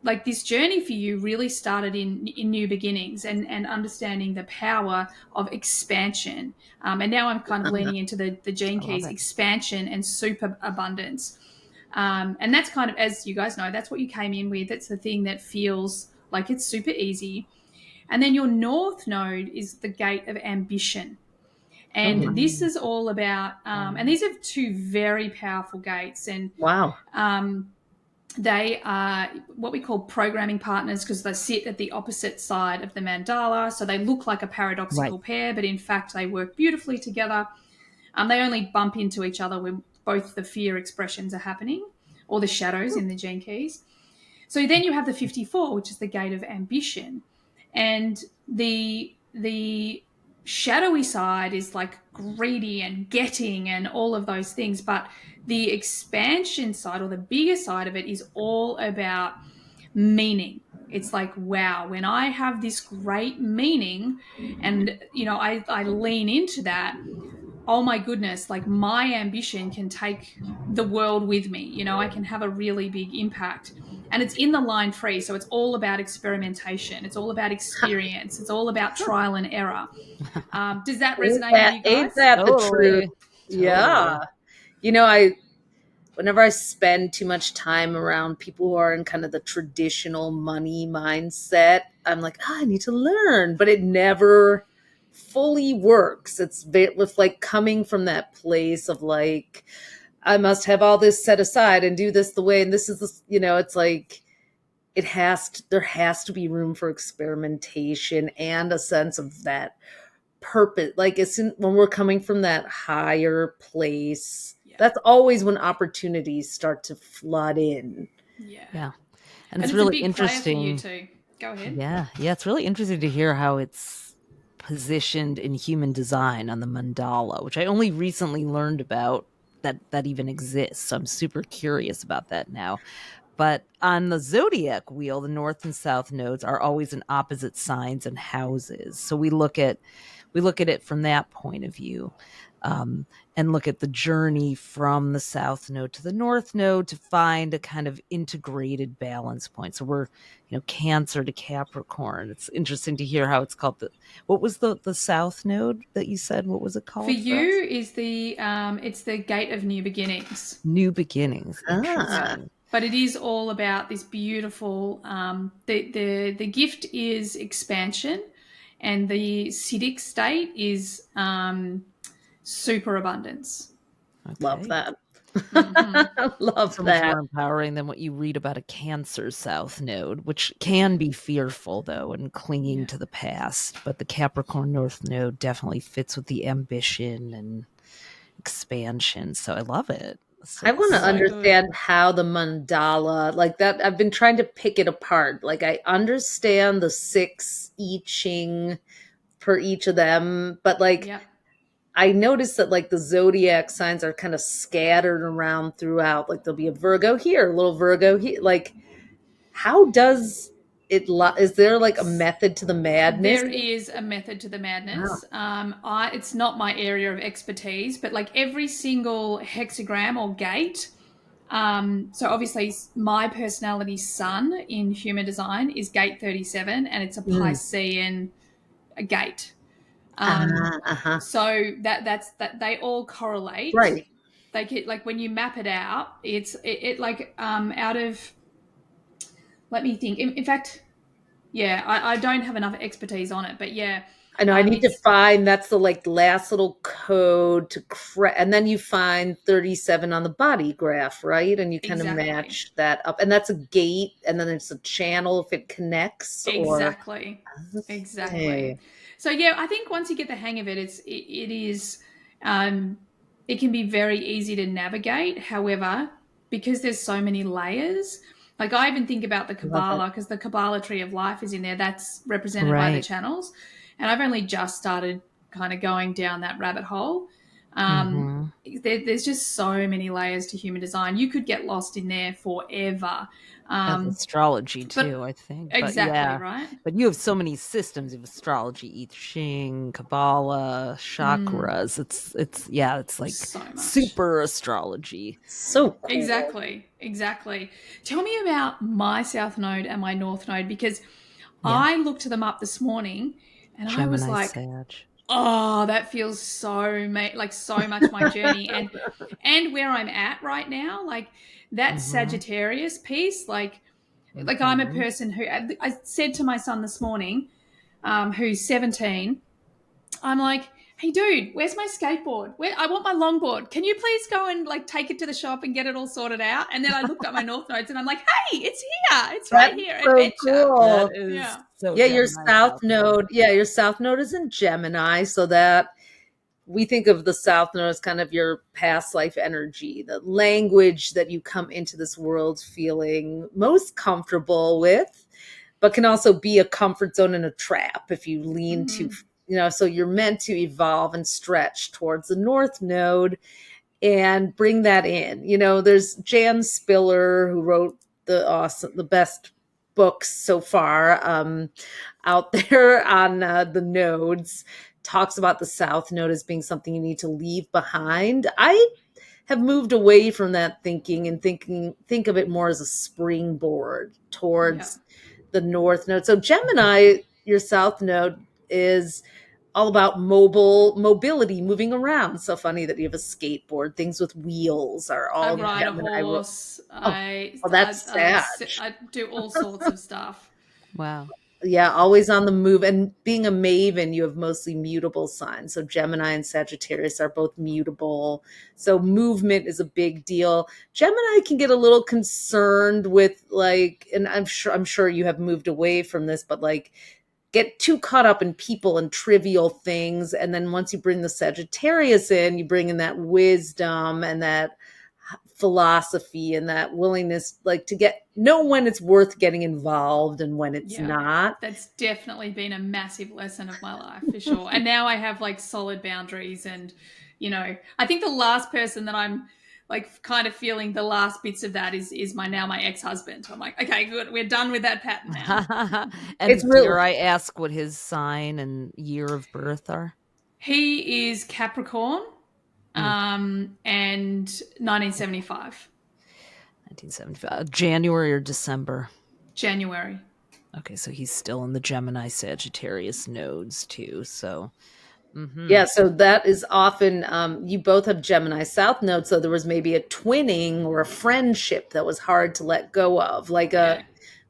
A: like this journey for you really started in new beginnings and understanding the power of expansion. And now I'm kind of leaning into the gene keys, expansion and super abundance. And that's kind of, as you guys know, that's what you came in with. It's the thing that feels like it's super easy. And then your north node is the gate of ambition. And this is all about, and these are two very powerful gates. And
C: wow.
A: They are what we call programming partners because they sit at the opposite side of the mandala. So they look like a paradoxical pair, but in fact, they work beautifully together. They only bump into each other when both the fear expressions are happening, or the shadows in the gene keys. So then you have the 54, which is the gate of ambition. And the shadowy side is like greedy and getting and all of those things. But the expansion side, or the bigger side of it, is all about meaning. It's like, wow, when I have this great meaning and, I lean into that, oh my goodness, like my ambition can take the world with me. I can have a really big impact. And it's in the line free. So it's all about experimentation. It's all about experience. It's all about trial and error. Does that resonate with you guys?
C: Ain't that the truth? Yeah. Whenever I spend too much time around people who are in kind of the traditional money mindset, I'm like, I need to learn, but it never fully works. It's with like coming from that place of like, I must have all this set aside and do this the way, and this is this, it's like there has to be room for experimentation and a sense of that purpose. Like when we're coming from that higher place, that's always when opportunities start to flood in.
A: Yeah.
B: And it's really
A: a big
B: interesting.
A: For you too. Go ahead.
B: Yeah, it's really interesting to hear how it's positioned in human design on the mandala, which I only recently learned about that even exists. So I'm super curious about that now. But on the zodiac wheel, the north and south nodes are always in opposite signs and houses. So we look at it from that point of view, and look at the journey from the south node to the north node to find a kind of integrated balance point. So we're, Cancer to Capricorn. It's interesting to hear how it's called. What was the south node that you said? What was it called?
A: For you is it's the gate of new beginnings.
B: New beginnings. Interesting.
A: But it is all about this beautiful. The gift is expansion, and the Siddhic state is super abundance.
C: Okay. Love that. Love
B: so
C: that.
B: Much more empowering than what you read about a Cancer south node, which can be fearful though and clinging to the past. But the Capricorn north node definitely fits with the ambition and expansion. So I love it.
C: I want to understand how the mandala, like that, I've been trying to pick it apart. Like I understand the 6 I Ching per each of them, but like I noticed that like the zodiac signs are kind of scattered around throughout. Like there'll be a Virgo here, a little Virgo here. Like how does it, is there like a method to the madness?
A: There is a method to the madness. Wow. It's not my area of expertise, but like every single hexagram or gate. So obviously my personality sun in human design is gate 37, and it's a Piscean gate. So that's they all correlate.
C: Right.
A: Like when you map it out, it like out of, let me think. In fact, I don't have enough expertise on it, but
C: I know I need to
A: It's
C: find that's the like last little code to and then you find 37 on the body graph, right? And you kind of
A: exactly.
C: match that up. And that's a gate, and then it's a channel if it connects or
A: Exactly. Exactly.
C: okay.
A: So yeah, I think once you get the hang of it, it is um it can be very easy to navigate. However, because there's so many layers, like I even think about the
C: Love it.
A: Kabbalah, because the Kabbalah tree of life is in there. That's represented by the
B: Right.
A: channels. And I've only just started kind of going down that rabbit hole.
B: Mm-hmm.
A: There's just so many layers to human design. You could get lost in there forever.
B: Of
A: Um,
B: astrology
A: but
B: too, I think. But
A: exactly,
B: yeah.
A: right?
B: But you have so many systems of astrology, I Ching, Kabbalah, chakras. It's like
A: So much.
B: super astrology.
C: So cool.
A: Exactly. Exactly. Tell me about my South Node and my North Node, because
B: Yeah.
A: I looked them up this morning and I was
B: Gemini
A: like,
B: Sag.
A: oh, that feels like so much my journey, and where I'm at right now, like that
B: Mm-hmm.
A: Sagittarius piece, like I'm a
B: Mm-hmm.
A: person who I said to my son this morning, who's 17. I'm like, hey, dude, where's my skateboard? I want my longboard. Can you please go and like take it to the shop and get it all sorted out? And then I looked at my North Nodes and I'm like, hey, it's here. It's right
C: That's
A: here.
C: so
A: Adventure.
B: That
C: cool.
B: is
A: Yeah.
B: so
C: Yeah, your
B: Gemini
C: south
B: South Node.
C: node. Yeah, your south node is in Gemini, so that we think of the south node as kind of your past life energy, the language that you come into this world feeling most comfortable with, but can also be a comfort zone and a trap if you lean too,
A: Mm-hmm.
C: so you're meant to evolve and stretch towards the north node and bring that in. There's Jan Spiller, who wrote the best books so far out there on the nodes, talks about the south node as being something you need to leave behind. I have moved away from that thinking and think of it more as a springboard
A: Yeah.
C: towards the north node. So Gemini, your south node, is all about mobility, moving around. So funny that you have a skateboard. Things with wheels are
A: I
C: all
A: ride a
C: Gemini.
A: horse.
C: Oh, well, that's sad.
A: I do all sorts of stuff.
B: Wow.
C: Yeah, always on the move. And being a maven, you have mostly mutable signs. So Gemini and Sagittarius are both mutable. So movement is a big deal. Gemini can get a little concerned with and I'm sure you have moved away from this, but like get too caught up in people and trivial things. And then once you bring the Sagittarius in, you bring in that wisdom and that philosophy and that willingness like to know when it's worth getting involved and when it's
A: Yeah.
C: not.
A: That's definitely been a massive lesson of my life for sure. And now I have like solid boundaries, and I think the last person that I'm like kind of feeling the last bits of that is my ex-husband. I'm like, okay, good. We're done with that pattern now.
C: It's
B: And
C: real.
B: dare I ask what his sign and year of birth are?
A: He is Capricorn,
B: Mm,
A: and 1975,
B: 1975. January or December?
A: January.
B: Okay, so he's still in the Gemini Sagittarius nodes too. So,
C: Yeah, so that is often you both have Gemini South Node, so there was maybe a twinning or a friendship that was hard to let go of, like a
A: Yeah.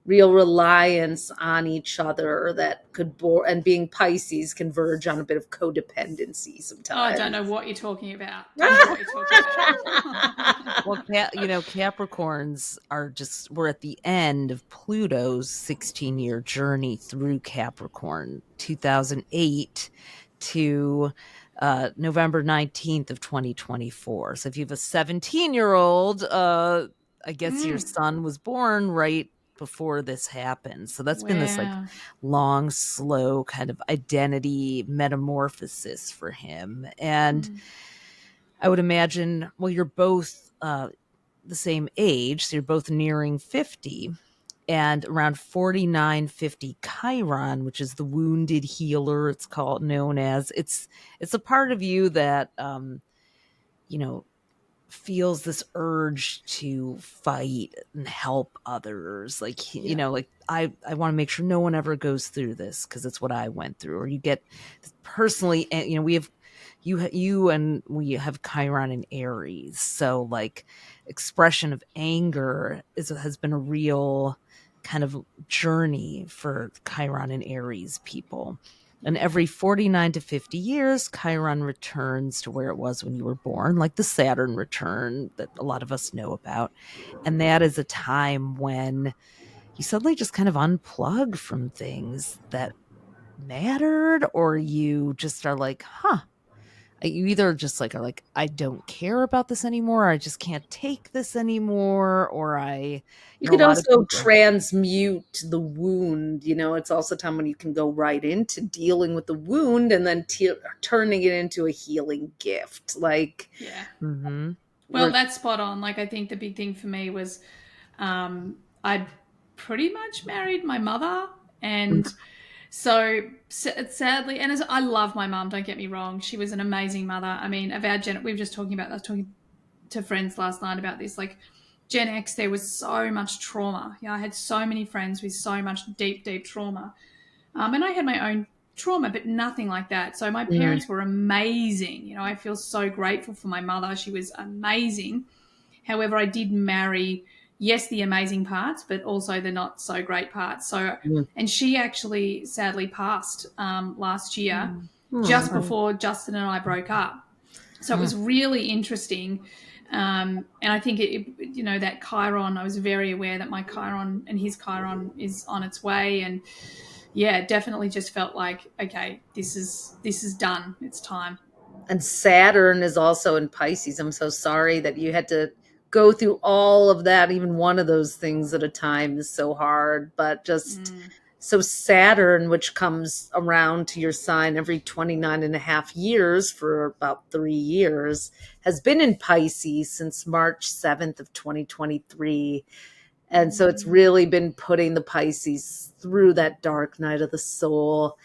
C: real reliance on each other that could bore. And being Pisces can verge on a bit of codependency
A: Oh, I don't
C: sometimes.
A: know what you're talking about. Don't know what you're talking about.
B: well, Capricorns we're at the end of Pluto's 16-year journey through Capricorn, 2008 to November 19th of 2024. So if you have a 17-year-old, I guess your son was born right before this happened. So that's been this like
A: Wow.
B: long, slow kind of identity metamorphosis for him. And I would imagine, well, you're both the same age, so you're both nearing 50, and around 4950 Chiron, which is the wounded healer, it's known as. It's a part of you that feels this urge to fight and help others. Like, like I want to make sure no one ever goes through this because it's what I went through. Or you get personally, we have you and we have Chiron in Aries. So like expression of anger has been a real kind of journey for Chiron and Aries people. And every 49 to 50 years, Chiron returns to where it was when you were born, like the Saturn return that a lot of us know about. And that is a time when you suddenly just kind of unplug from things that mattered, or you just are like, you either just like are like, I don't care about this anymore, or I just can't take this anymore, or
C: You
B: a
C: could
B: lot of
C: also
B: people.
C: transmute the wound. It's also a time when you can go right into dealing with the wound and then turning it into a healing gift.
A: Yeah.
B: Mm-hmm.
A: Well, that's spot on. Like, I think the big thing for me was I'd pretty much married my mother. And so sadly, and I love my mum, don't get me wrong. She was an amazing mother. I mean, we were just talking about, I was talking to friends last night about this, like Gen X, there was so much trauma. I had so many friends with so much deep, deep trauma. And I had my own trauma, but nothing like that. So my parents were amazing. I feel so grateful for my mother. She was amazing. However, I did marry, yes, the amazing parts, but also the not so great parts. So, and she actually sadly passed last year, just before Justin and I broke up. So it was really interesting. And I think that Chiron, I was very aware that my Chiron and his Chiron is on its way. And yeah, it definitely just felt like, okay, this is done. It's time.
C: And Saturn is also in Pisces. I'm so sorry that you had to go through all of that. Even one of those things at a time is so hard, but just so Saturn, which comes around to your sign every 29 and a half years for about 3 years, has been in Pisces since March 7th of 2023. And so it's really been putting the Pisces through that dark night of the soul.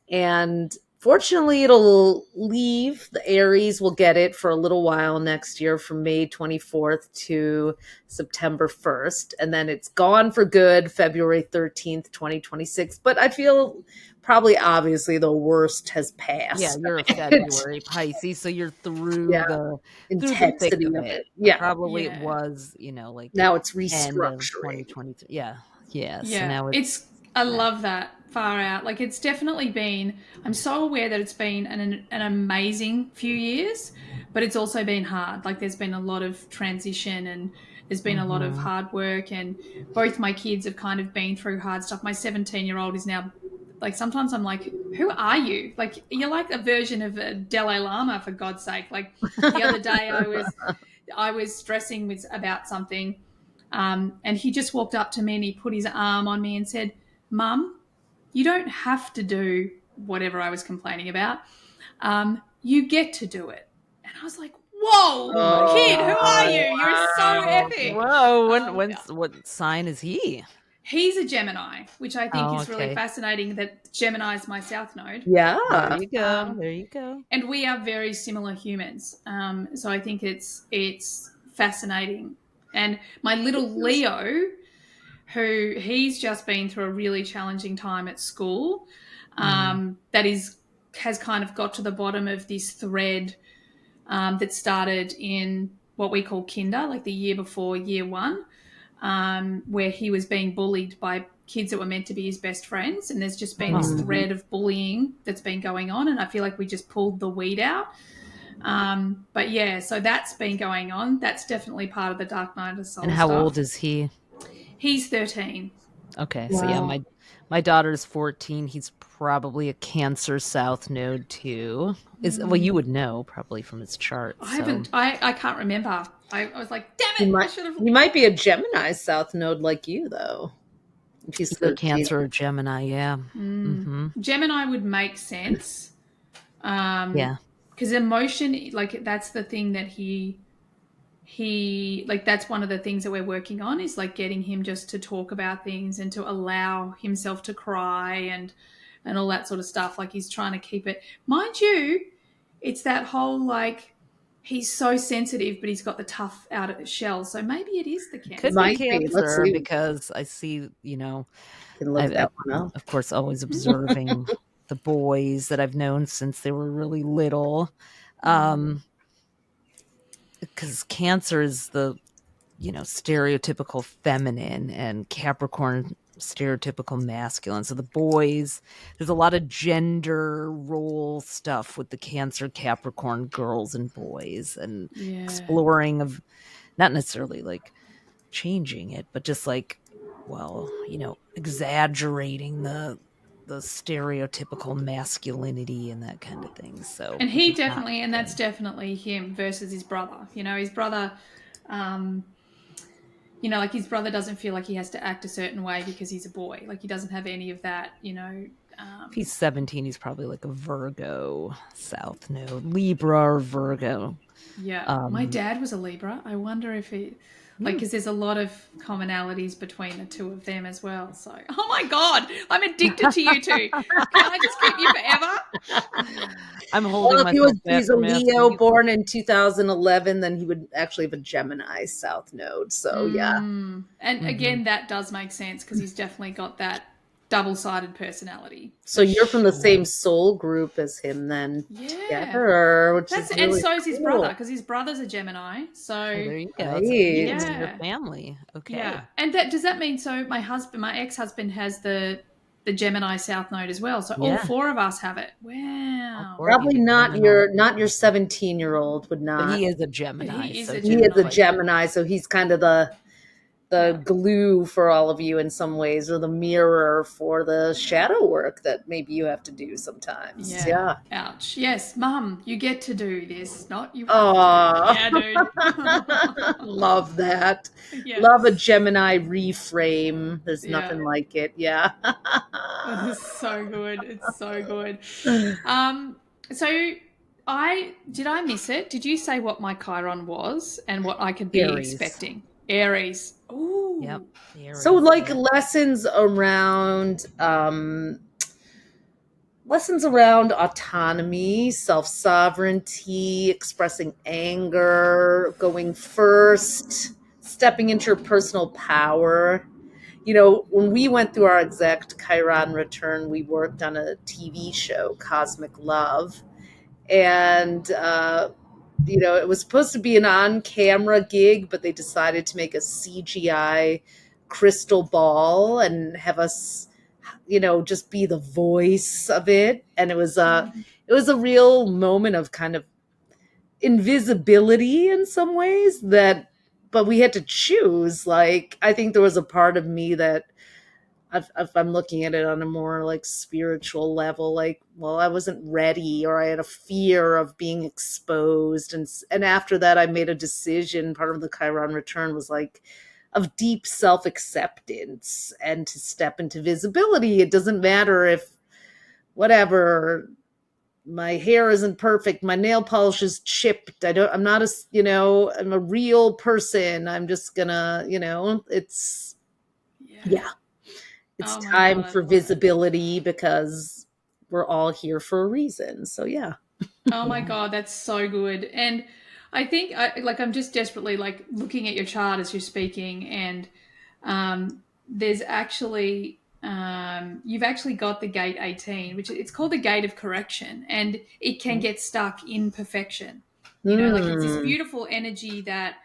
C: And fortunately, it'll leave. The Aries will get it for a little while next year, from May 24th to September 1st. And then it's gone for good, February 13th, 2026. But I feel probably obviously the worst has passed.
B: Yeah, you're a February Pisces, so you're through the thick
C: intensity
B: of
C: of
B: it.
C: it. Yeah.
B: Probably it was, like
C: Now it's
B: end of
C: restructuring.
B: 2023. Yeah. Yeah. So
A: Yeah,
B: now
A: I love that, far out. Like, it's definitely been, I'm so aware that it's been an amazing few years, but it's also been hard. Like, there's been a lot of transition, and there's been a lot of hard work, and both my kids have kind of been through hard stuff. My 17-year-old is now, like, sometimes I'm like, who are you? Like, you're like a version of a Dalai Lama, for God's sake. Like, the other day I was stressing about something, and he just walked up to me and he put his arm on me and said, Mum, you don't have to do whatever I was complaining about. You get to do it. And I was like, whoa, kid, who are you? You're so epic.
B: Whoa. What sign is he?
A: He's a Gemini, which I think is really
B: okay.
A: fascinating, that Gemini is my South Node.
C: Yeah.
B: There you go. There you go.
A: And we are very similar humans. So I think it's fascinating. And my little Leo, who he's just been through a really challenging time at school, has kind of got to the bottom of this thread that started in what we call kinder, like the year before year one, where he was being bullied by kids that were meant to be his best friends. And there's just been this thread of bullying that's been going on. And I feel like we just pulled the weed out. But yeah, so that's been going on. That's definitely part of the Dark Night of the Soul.
B: And how old is he?
A: He's 13.
B: Okay, so yeah, my daughter's 14. He's probably a Cancer South Node too. Well, you would know probably from his chart.
A: I can't remember. I was like, damn it, I should have.
C: He might be a Gemini South Node like you, though. If he's
B: a Cancer or Gemini, yeah.
A: Gemini would make sense.
B: Yeah.
A: Because emotion, like, that's the thing that he like, that's one of the things that we're working on, is like getting him just to talk about things and to allow himself to cry and all that sort of stuff. Like, he's trying to keep it, mind you, it's that whole, like, he's so sensitive, but he's got the tough out of the shell. So maybe it is the Cancer.
B: Could be Cancer, because I see, of course, always observing the boys that I've known since they were really little. Because Cancer is the, stereotypical feminine, and Capricorn stereotypical masculine. So the boys, there's a lot of gender role stuff with the Cancer Capricorn girls and boys, and exploring of not necessarily like changing it, but just like, well, exaggerating the stereotypical masculinity and that kind of thing. So,
A: and he definitely, and that's definitely him versus his brother. His brother, like his brother doesn't feel like he has to act a certain way because he's a boy. Like he doesn't have any of that,
B: if he's 17, he's probably like a Virgo South Node, Libra or Virgo.
A: Yeah. My dad was a Libra. I wonder if he, because there's a lot of commonalities between the two of them as well. So, oh my God, I'm addicted to you two. Can I just keep you forever?
B: I'm holding myself
C: if
B: back
C: he's a Leo born in 2011, then he would actually have a Gemini South Node. So, yeah.
A: And again, that does make sense because he's definitely got that double-sided personality.
C: So you're from the same soul group as him then.
A: Yeah.
C: Which is really
A: and so is his
C: cool.
A: brother, because his brother's a Gemini. So
B: there you go.
C: Right.
B: It's in your family. Okay.
A: Yeah. And does that mean, so my ex-husband has the Gemini South Node as well. So all four of us have it. Wow.
C: Probably not your 17-year-old would not.
B: But he is a Gemini.
A: He is
C: a Gemini, so he's kind of the glue for all of you in some ways, or the mirror for the shadow work that maybe you have to do sometimes. Yeah.
A: Ouch. Yes, Mum, you get to do this, not you.
C: Yeah,
A: dude.
C: Love that. Yes. Love a Gemini reframe. There's nothing like it. Yeah.
A: It's so good. It's so good. So did I miss it? Did you say what my Chiron was and what I could be expecting? Aries. Ooh.
B: Yep. Aries.
C: So like lessons around autonomy, self-sovereignty, expressing anger, going first, stepping into your personal power. When we went through our exact Chiron return, we worked on a TV show, Cosmic Love. And it was supposed to be an on-camera gig, but they decided to make a CGI crystal ball and have us, just be the voice of it. And it was a real moment of kind of invisibility in some ways but we had to choose. Like, I think there was a part of me that, if I'm looking at it on a more like spiritual level, like, well, I wasn't ready, or I had a fear of being exposed. And after that, I made a decision. Part of the Chiron return was like of deep self-acceptance and to step into visibility. It doesn't matter if whatever, my hair isn't perfect, my nail polish is chipped, I'm not I'm a real person. I'm just gonna, it's It's time for visibility because we're all here for a reason. So, yeah.
A: Oh, my God. That's so good. And I think I'm just desperately like looking at your chart as you're speaking. And there's actually, you've actually got the gate 18, which it's called the gate of correction. And it can get stuck in perfection. Like it's this beautiful energy that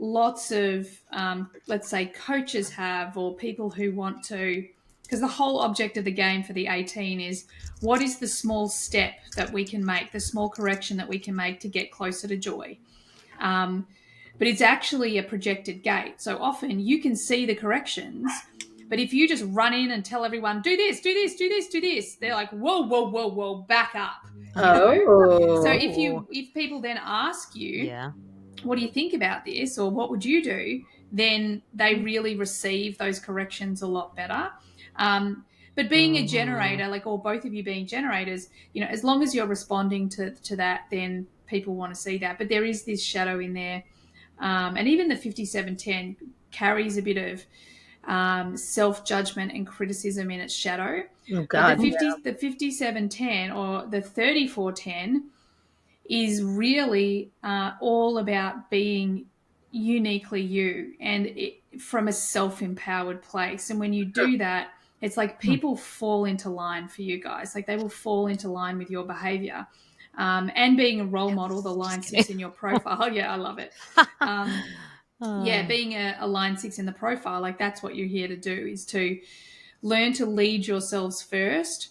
A: lots of, let's say, coaches have, or people who want to, because the whole object of the game for the 18 is what is the small step that we can make, the small correction that we can make to get closer to joy. But it's actually a projected gate. So often you can see the corrections, but if you just run in and tell everyone, do this, do this, do this, do this, they're like, whoa, whoa, whoa, whoa, back up.
C: Oh.
A: So if people then ask you, what do you think about this, or what would you do, then they really receive those corrections a lot better. But being a generator, like, or both of you being generators, as long as you're responding to that, then people want to see that. But there is this shadow in there. And even the 5710 carries a bit of self-judgment and criticism in its shadow.
C: Oh, God.
A: But the 5710 or the 3410 is really all about being uniquely you, and from a self-empowered place. And when you do that, it's like people fall into line for you guys. Like they will fall into line with your behavior. And being a role model, the line sits in your profile. Yeah, I love it. Yeah, being a line 6 in the profile, like that's what you're here to do, is to learn to lead yourselves first,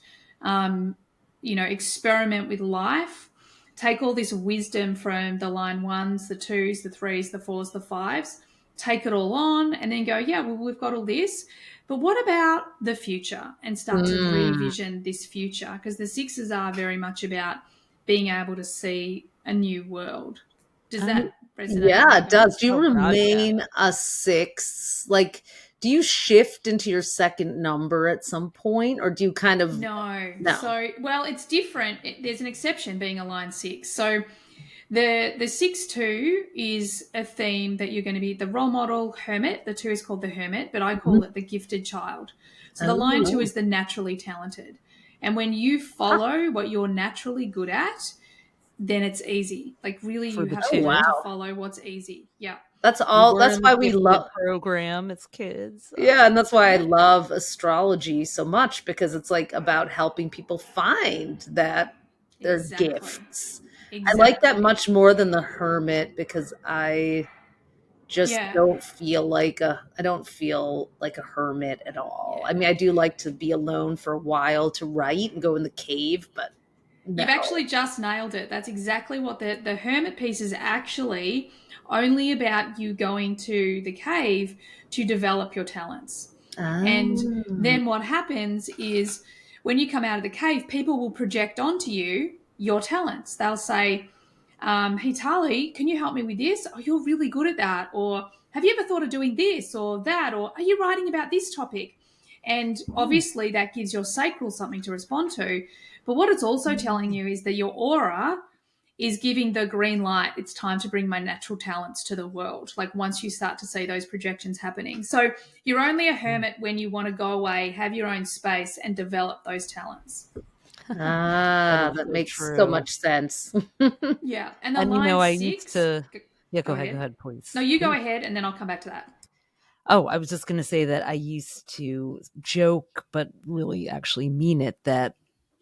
A: experiment with life, take all this wisdom from the line 1s, the 2s, the 3s, the 4s, the 5s, take it all on, and then go, yeah, well, we've got all this. But what about the future? And start to revision this future, because the 6s are very much about being able to see a new world. Does that resonate?
C: Yeah, it does. Do you
B: Oh, God,
C: remain a 6? Like, do you shift into your second number at some point, or do you kind of
A: No.
C: no?
A: So, well, it's different. There's an exception, being a line 6. So the 6-2 is a theme that you're going to be the role model hermit. The 2 is called the hermit, but I call it the gifted child. So the line 2 is the naturally talented. And when you follow what you're naturally good at, then it's easy. Like, really,
B: For
A: you
B: the
A: have to learn
B: two.
A: to follow what's easy. Yeah.
C: That's
B: We
C: all.
B: were
C: That's
B: in the
C: why we
B: gifted
C: love.
B: program as kids.
C: Yeah, and that's why I love astrology so much, because it's like about helping people find that their
A: Exactly.
C: gifts. I like that
A: Exactly.
C: much more than the hermit, because I just
A: Yeah.
C: I don't feel like a hermit at all. I
A: Yeah.
C: mean, I do like to be alone for a while to write and go in the cave, but no.
A: You've actually just nailed it. That's exactly what the hermit piece is actually only about, you going to the cave to develop your talents. And
C: Ah.
A: then what happens is, when you come out of the cave, people will project onto you your talents. They'll say, hey, Tali, can you help me with this? Oh, you're really good at that. Or have you ever thought of doing this or that? Or are you writing about this topic? And obviously that gives your sacral something to respond to. But what it's also telling you is that your aura is giving the green light. It's time to bring my natural talents to the world. Like, once you start to see those projections happening. So you're only a hermit when you want to go away, have your own space, and develop those talents.
C: Ah, that
B: So
C: makes so
B: true.
C: much sense.
A: Yeah. And the
B: And
A: line
B: I used
A: 6.
B: to. Yeah,
A: Go
B: go
A: ahead.
B: ahead, please.
A: No, you go ahead, and then I'll come back to that.
B: Oh, I was just going to say that I used to joke, but really actually mean it, that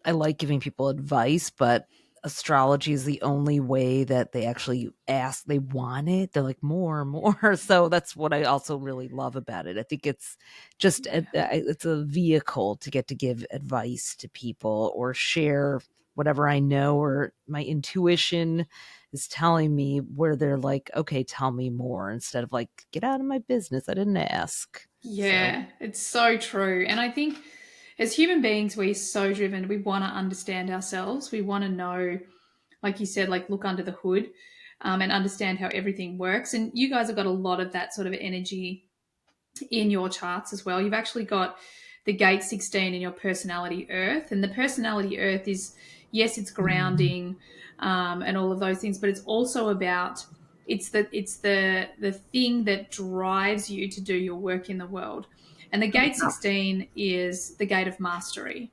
B: I like giving people advice, but astrology is the only way that they actually ask, they want it. They're like, more, more. So that's what I also really love about it. I think it's just, it's a vehicle to get to give advice to people or share whatever I know, or my intuition is telling me, where they're like, okay, tell me more, instead of like, get out of my business, I didn't ask.
A: Yeah, it's so true. And I think as human beings, we're so driven. We want to understand ourselves. We want to know, like you said, like, look under the hood, and understand how everything works. And you guys have got a lot of that sort of energy in your charts as well. You've actually got the gate 16 in your personality earth. And the personality earth is, yes, it's grounding, and all of those things, but it's also about, it's the thing that drives you to do your work in the world. And the gate 16 is the gate of mastery.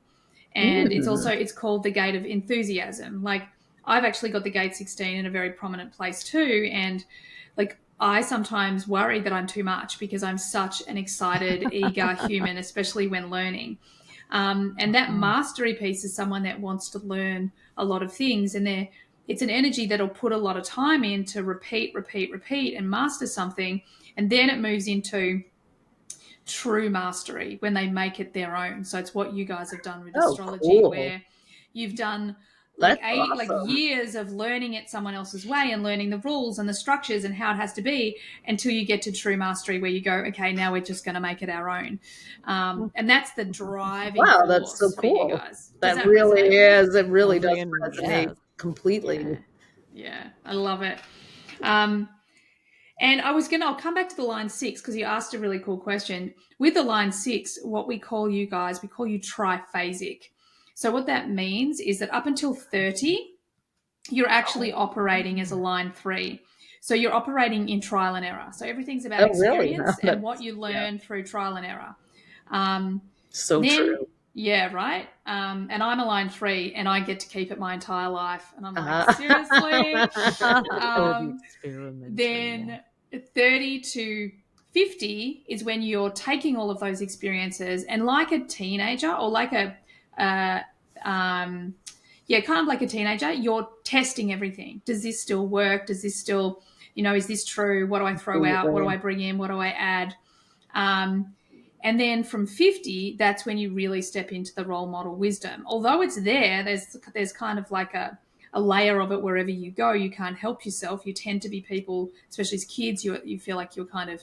A: And it's called the gate of enthusiasm. Like, I've actually got the gate 16 in a very prominent place too. And like, I sometimes worry that I'm too much, because I'm such an excited, eager human, especially when learning. And that mastery piece is someone that wants to learn a lot of things, and it's an energy that'll put a lot of time in to repeat, and master something. And then it moves into true mastery when they make it their own. So it's what you guys have done with astrology,
C: Cool.
A: where you've done
C: That's
A: like
C: awesome.
A: years of learning it someone else's way, and learning the rules and the structures and how it has to be, until you get to true mastery, where you go, okay, now we're just going to make it our own. And that's the driving
C: Wow, that's so
A: force for you
C: cool.
A: guys. Does
C: That
A: that
C: really
A: resonate?
C: is. It really does
B: Totally,
C: resonate completely.
A: Yeah, I love it. And I'll come back to the line 6, because you asked a really cool question. With the line 6, what we call you guys, we call you triphasic. So what that means is that up until 30, you're actually operating as a line 3. So you're operating in trial and error. So everything's about
C: Oh, really?
A: experience
C: No,
A: and what you learn through trial and error.
C: so
A: Then,
C: true.
A: yeah, right. And I'm a line 3, and I get to keep it my entire life. And I'm like, seriously?
B: the experiment.
A: Then 30 to 50 is when you're taking all of those experiences, and like a teenager, or like kind of like a teenager, you're testing everything. Does this still work? Does this still is this true? What do I throw out? What do I bring in? What do I add? And then from 50, that's when you really step into the role model wisdom. Although it's there's kind of like a layer of it wherever you go. You can't help yourself. You tend to be people, especially as kids, you feel like you're kind of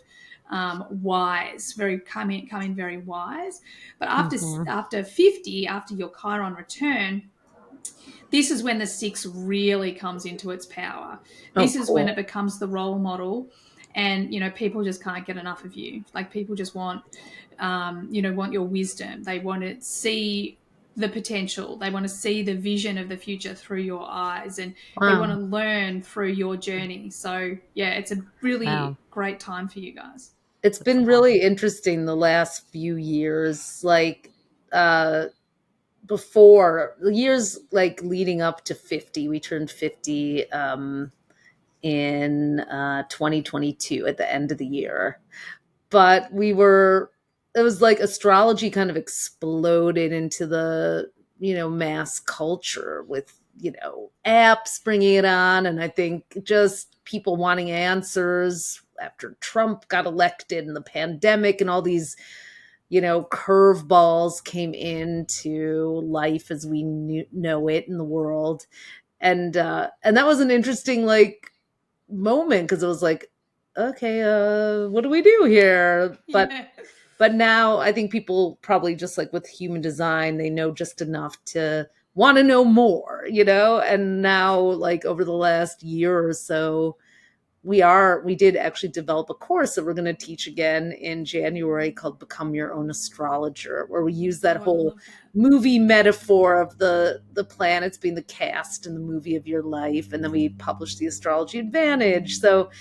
A: wise, come in very wise. But after 50, after your Chiron return, this is when the 6 really comes into its power. This is when it becomes the role model, and people just can't get enough of you. Like, people just want your wisdom. They want to see the potential. They want to see the vision of the future through your eyes, and they want to learn through your journey. So yeah, it's a really great time for you guys.
C: It's been really interesting the last few years, like before years, like leading up to 50. We turned 50 in 2022 at the end of the year. But it was like astrology kind of exploded into the, mass culture with, apps bringing it on. And I think just people wanting answers after Trump got elected and the pandemic and all these, curveballs came into life as we know it in the world. And that was an interesting, like, moment, because it was like, okay, what do we do here? But now I think people probably, just like with human design, they know just enough to want to know more, and now, like, over the last year or so, we did actually develop a course that we're going to teach again in January called Become Your Own Astrologer, where we use that whole movie metaphor of the planets being the cast in the movie of your life. And then we publish the Astrology Advantage. So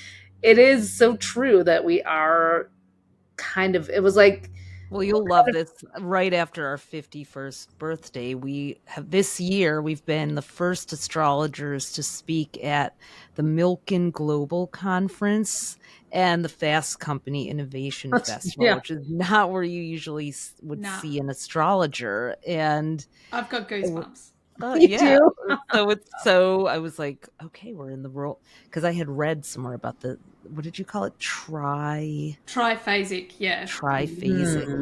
C: it is so true that we are it was like,
B: well, you'll love this. Right after our 51st birthday, this year we've been the first astrologers to speak at the Milken Global Conference and the Fast Company Innovation Festival, which is not where you usually would see an astrologer. And
A: I've got goosebumps.
B: So I was like, okay, we're in the role, because I had read somewhere about what did you call it?
A: Triphasic, yeah.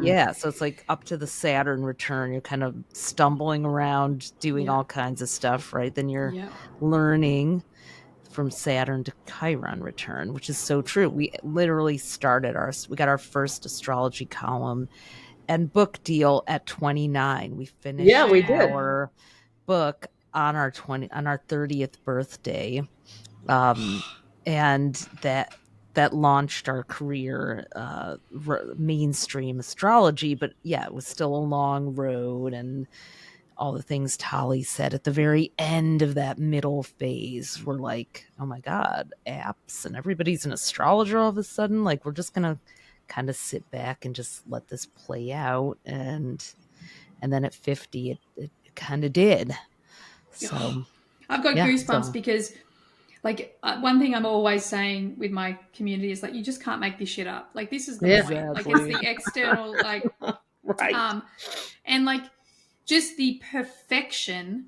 B: Yeah. So it's like up to the Saturn return, you're kind of stumbling around doing all kinds of stuff, right? Then you're learning from Saturn to Chiron return, which is so true. We literally we got our first astrology column and book deal at 29. We finished our book on our 30th birthday, and that launched our career, mainstream astrology. But yeah, it was still a long road, and all the things Tali said at the very end of that middle phase were like, oh my God, apps and everybody's an astrologer all of a sudden. Like, we're just gonna kind of sit back and just let this play out. And then at 50 it kind of did. So
A: I've got goosebumps because, like, one thing I'm always saying with my community is, like, you just can't make this shit up. Like, this is the point. Like, it's the external, like, and like, just the perfection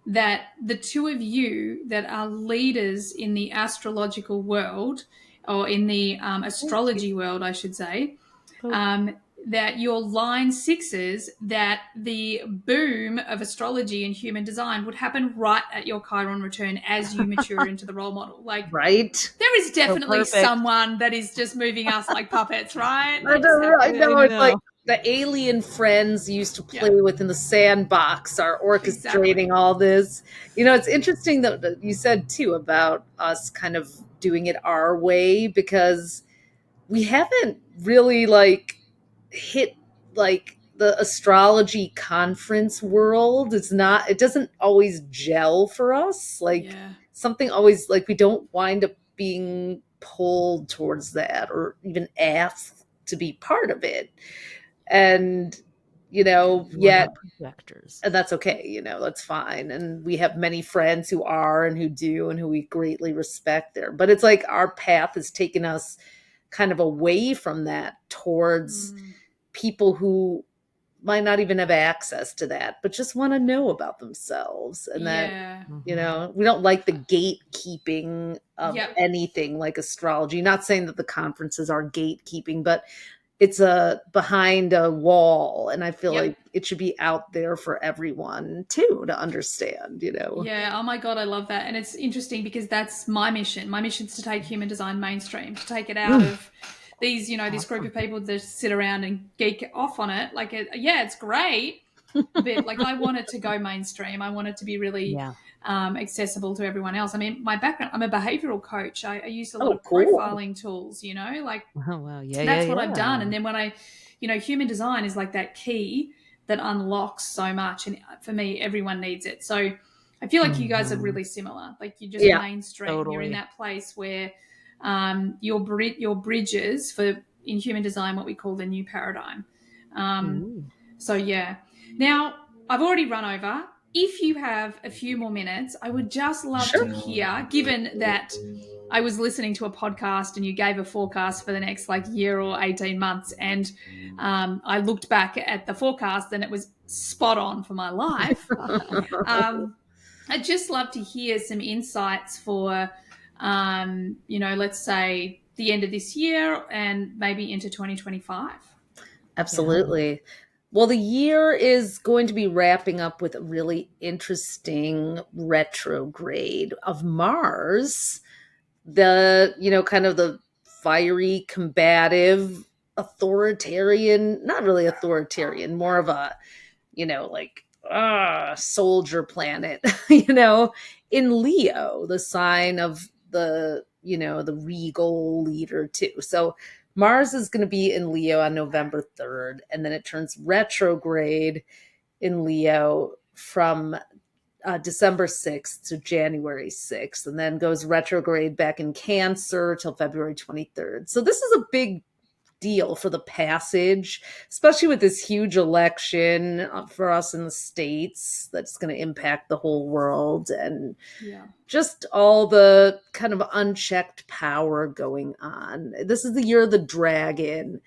A: that the two of you that are leaders in the astrological world, or in the astrology world, I should say, that your line 6s, that the boom of astrology and human design would happen right at your Chiron return as you mature into the role model. Like, there is definitely someone that is just moving us like puppets, right?
C: I know. It's like the alien friends used to play with in the sandbox are orchestrating all this. It's interesting that you said too about us kind of doing it our way, because we haven't really, like, hit, like, the astrology conference world. It doesn't always gel for us. Like, something always, like, we don't wind up being pulled towards that or even asked to be part of it. And, yet
B: projectors.
C: And that's okay, that's fine. And we have many friends who are and who do and who we greatly respect there. But it's like our path has taken us kind of away from that towards people who might not even have access to that, but just want to know about themselves. And that,
A: Yeah.
C: we don't like the gatekeeping of
A: Yep.
C: anything like astrology. Not saying that the conferences are gatekeeping, but it's behind a wall. And I feel like it should be out there for everyone too, to understand,
A: Yeah. Oh my God, I love that. And it's interesting because that's my mission. My mission is to take human design mainstream, to take it out of these, this group of people that sit around and geek off on it. Like, it's great, but like I want it to go mainstream. I want it to be really accessible to everyone else. I mean, my background, I'm a behavioral coach. I use a lot of profiling tools, like that's what I've done. And then when human design is like that key that unlocks so much. And for me, everyone needs it. So I feel like you guys are really similar. Like you're just mainstream. Totally. You're in that place where your bridges in human design, what we call the new paradigm. So yeah. Now I've already run over. If you have a few more minutes, I would just love to hear, given that I was listening to a podcast and you gave a forecast for the next year or 18 months. And I looked back at the forecast and it was spot on for my life. I'd just love to hear some insights for, let's say the end of this year and maybe into 2025.
C: Absolutely. Yeah. Well, the year is going to be wrapping up with a really interesting retrograde of Mars, the, kind of the fiery, combative, authoritarian, not really authoritarian, more of a, soldier planet, in Leo, the sign of the, the regal leader too. So Mars is going to be in Leo on November 3rd, and then it turns retrograde in Leo from December 6th to January 6th, and then goes retrograde back in Cancer till February 23rd. So this is a big deal for the passage, especially with this huge election for us in the States that's going to impact the whole world, and just all the kind of unchecked power going on. This is the year of the dragon,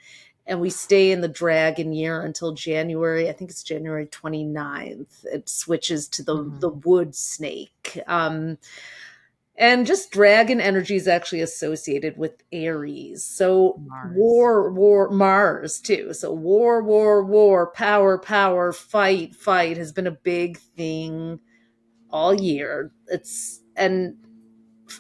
C: and we stay in the dragon year until January, I think it's January 29th. It switches to the wood snake. And just dragon energy is actually associated with Aries. So Mars too. So war, power, fight has been a big thing all year. And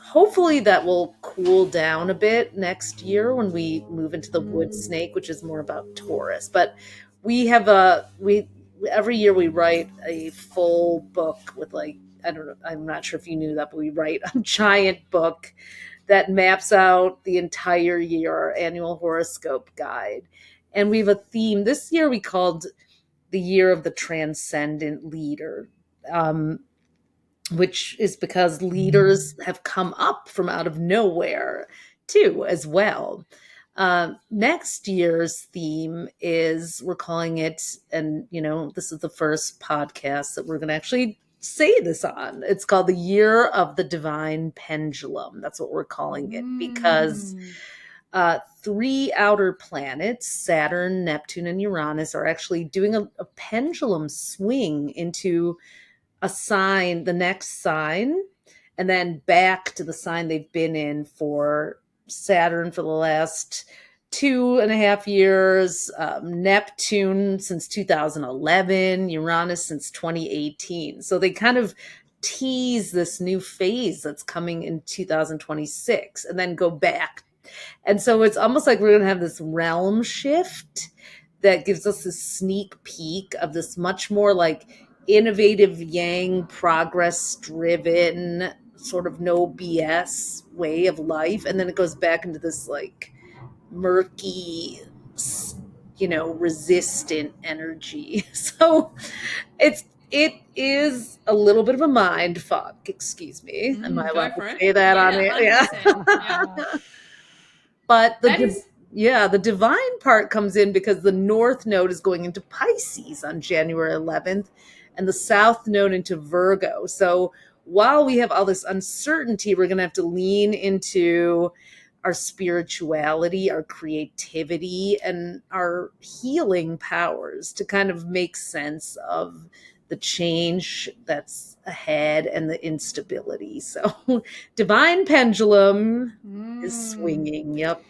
C: hopefully that will cool down a bit next year when we move into the wood snake, which is more about Taurus. But we have every year we write a full book with I don't know, I'm not sure if you knew that, but we write a giant book that maps out the entire year, our annual horoscope guide. And we have a theme. This year we called the year of the transcendent leader, which is because leaders have come up from out of nowhere too, as well. Next year's theme is, we're calling it, and this is the first podcast that we're going to actually say this on. It's called the Year of the Divine Pendulum. That's what we're calling it, because 3 outer planets, Saturn, Neptune, and Uranus, are actually doing a pendulum swing into a sign, the next sign, and then back to the sign they've been in for Saturn for the last 2.5 years, Neptune since 2011, Uranus since 2018. So they kind of tease this new phase that's coming in 2026 and then go back. And so it's almost like we're going to have this realm shift that gives us a sneak peek of this much more innovative yang, progress driven, sort of no BS way of life. And then it goes back into this murky, resistant energy. So it is a little bit of a mind fuck. Excuse me. Am I allowed to say that on it? Yeah. But the divine part comes in because the North Node is going into Pisces on January 11th and the South Node into Virgo. So while we have all this uncertainty, we're going to have to lean into our spirituality, our creativity, and our healing powers to kind of make sense of the change that's ahead and the instability. So, divine pendulum is swinging. Yep.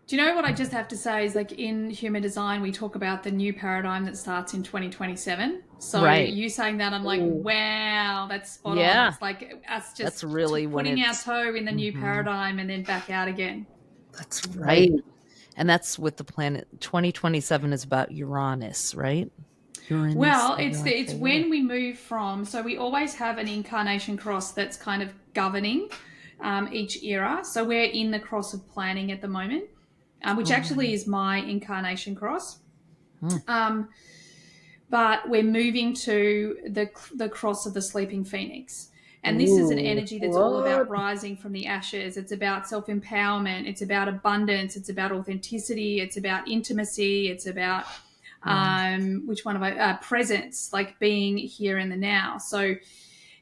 A: Do you know what I just have to say is, like, in human design, we talk about the new paradigm that starts in 2027. So
B: Right.
A: you saying that, I'm like, wow, that's spot on.
B: Yeah.
A: It's like us just
B: That's really when
A: putting our
B: it's
A: toe in the new paradigm and then back out again.
C: That's
B: right.
C: right.
B: And that's with the planet. 2027 is about Uranus, right? Uranus.
A: Well, it's when we move from, so we always have an incarnation cross that's kind of governing each era. So we're in the cross of planning at the moment, which actually is my incarnation cross. But we're moving to the cross of the sleeping phoenix. And this is an energy that's all about rising from the ashes. It's about self-empowerment. It's about abundance. It's about authenticity. It's about intimacy. It's about which one of I presence, like being here in the now. So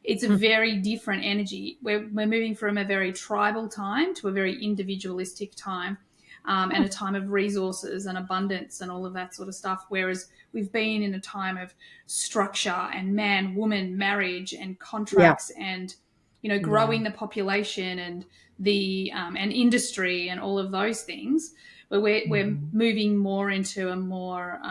A: it's a very different energy. We're moving from a very tribal time to a very individualistic time, and a time of resources and abundance and all of that sort of stuff. Whereas we've been in a time of structure and man, woman, marriage and contracts and, you know, growing the population and the and industry and all of those things. But we're moving more into a more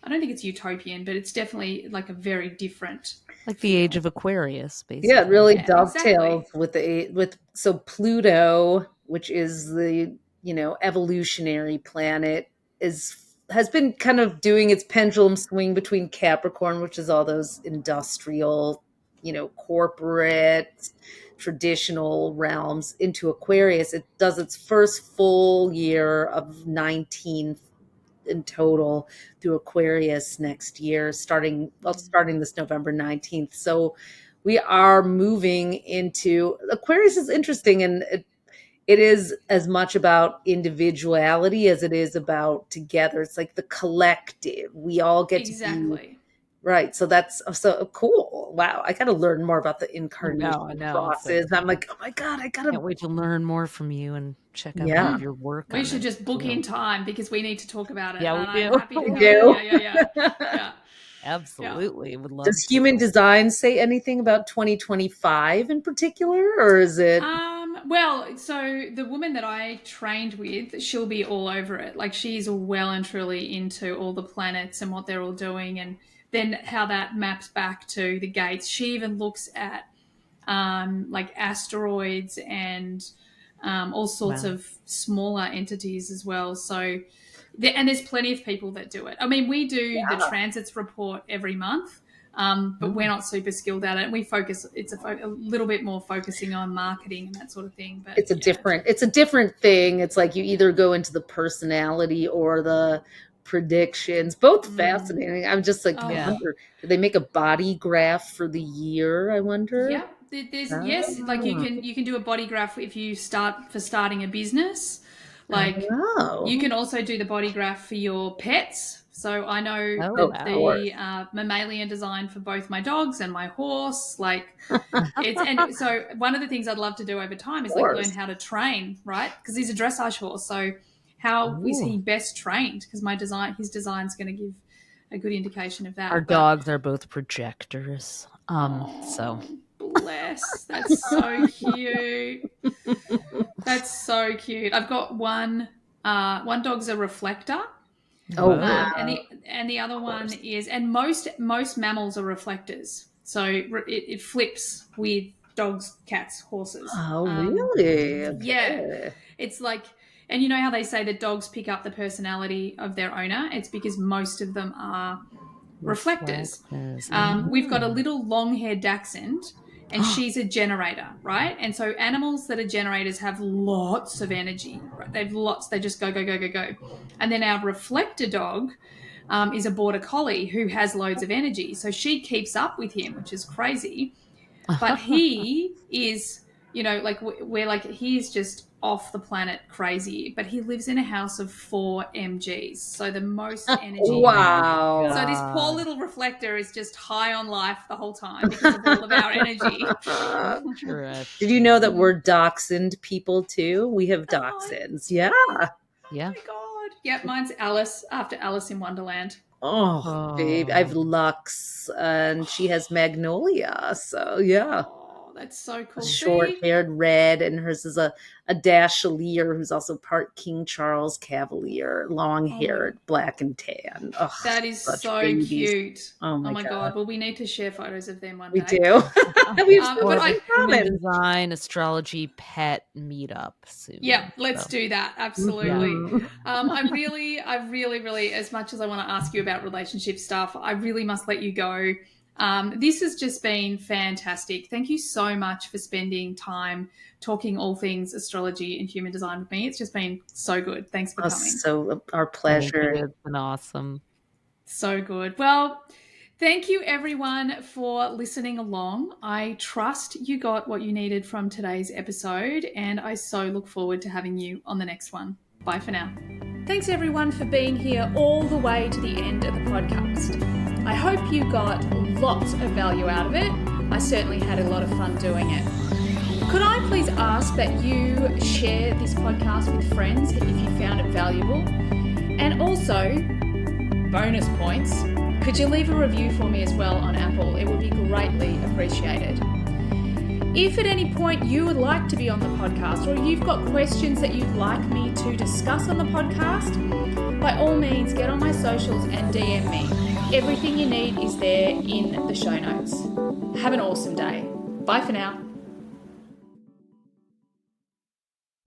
A: I don't think it's utopian, but it's definitely like a very different,
B: like the age of Aquarius, basically.
C: Yeah, it really
A: Yeah,
C: dovetails
A: exactly.
C: with so Pluto, which is the, you know, evolutionary planet, has been kind of doing its pendulum swing between Capricorn, which is all those industrial, you know, corporate, traditional realms, into Aquarius. It does its first full year of 19 in total through Aquarius next year, starting this November 19th. So we are moving into Aquarius is interesting, and it is as much about individuality as it is about together. It's like the collective. We all get to be right. So that's so cool. Wow. I got to learn more about the incarnation crosses. I'm like, oh my God, I
B: can't wait to learn more from you and check out more of your work.
A: We should just book in time because we need to talk about it.
B: Yeah,
A: and
B: we do.
A: I'm happy to
C: We
A: come.
C: do.
A: Yeah.
B: Absolutely. Would love
C: Does
B: to.
C: human design say anything about 2025 in particular, or is it?
A: Well, so the woman that I trained with, she'll be all over it. Like, she's well and truly into all the planets and what they're all doing, and then how that maps back to the gates. She even looks at like asteroids and all sorts of smaller entities as well. So, and there's plenty of people that do it. I mean, we do the transits report every month, but we're not super skilled at it. We focus; it's a little bit more focusing on marketing and that sort of thing. But
C: it's a different thing. It's like you either go into the personality or the predictions. Both fascinating. I'm just like, I wonder, did they make a body graph for the year? I wonder.
A: Yeah, there's yes, like you can do a body graph if you starting a business. Like you can also do the body graph for your pets. So I know the mammalian design for both my dogs and my horse. Like and so one of the things I'd love to do over time is like learn how to train, right? Because he's a dressage horse. So how is he best trained? Because his design's going to give a good indication of that.
B: Our dogs are both projectors. So
A: bless. That's so cute. That's so cute. I've got one dog's a reflector.
C: Wow.
A: And the other one is, and most mammals are reflectors. So it flips with dogs, cats, horses.
C: Oh, really? Okay.
A: Yeah. It's like, and you know how they say that dogs pick up the personality of their owner? It's because most of them are reflectors. We've got a little long-haired dachshund, and she's a generator, right? And so animals that are generators have lots of energy. Right? They just go, go, go, go, go. And then our reflector dog is a border collie who has loads of energy. So she keeps up with him, which is crazy. But he is, you know, like we're like, he's just off the planet crazy, but he lives in a house of 4 mgs, so the most energy.
C: Wow.
A: So this poor little reflector is just high on life the whole time because of all of our energy.
C: Did you know that we're dachshund people too? We have dachshunds. Yeah.
A: Oh my God. Yep, mine's Alice, after Alice in Wonderland.
C: Oh, babe. I have Lux and she has Magnolia. So, yeah.
A: Oh, that's so cool.
C: Short-haired red, and hers is a Dachshundier who's also part King Charles Cavalier, long-haired, black and tan. Oh,
A: that is so
C: babies.
A: Cute.
C: Oh my God.
A: Well, we need to share photos of them one
C: day.
A: We
C: do. We have
B: human design astrology pet meetup soon.
A: Yeah, let's do that. Absolutely. I really, as much as I want to ask you about relationship stuff, I really must let you go. This has just been fantastic. Thank you so much for spending time talking all things astrology and human design with me. It's just been so good. Thanks for coming.
C: So our pleasure.
B: It's been awesome.
A: So good. Well, thank you everyone for listening along. I trust you got what you needed from today's episode, and I so look forward to having you on the next one. Bye for now. Thanks everyone for being here all the way to the end of the podcast. I hope you got lots of value out of it. I certainly had a lot of fun doing it. Could I please ask that you share this podcast with friends if you found it valuable? And also, bonus points, could you leave a review for me as well on Apple? It would be greatly appreciated. If at any point you would like to be on the podcast, or you've got questions that you'd like me to discuss on the podcast, by all means get on my socials and DM me. Everything you need is there in the show notes. Have an awesome day. Bye for now.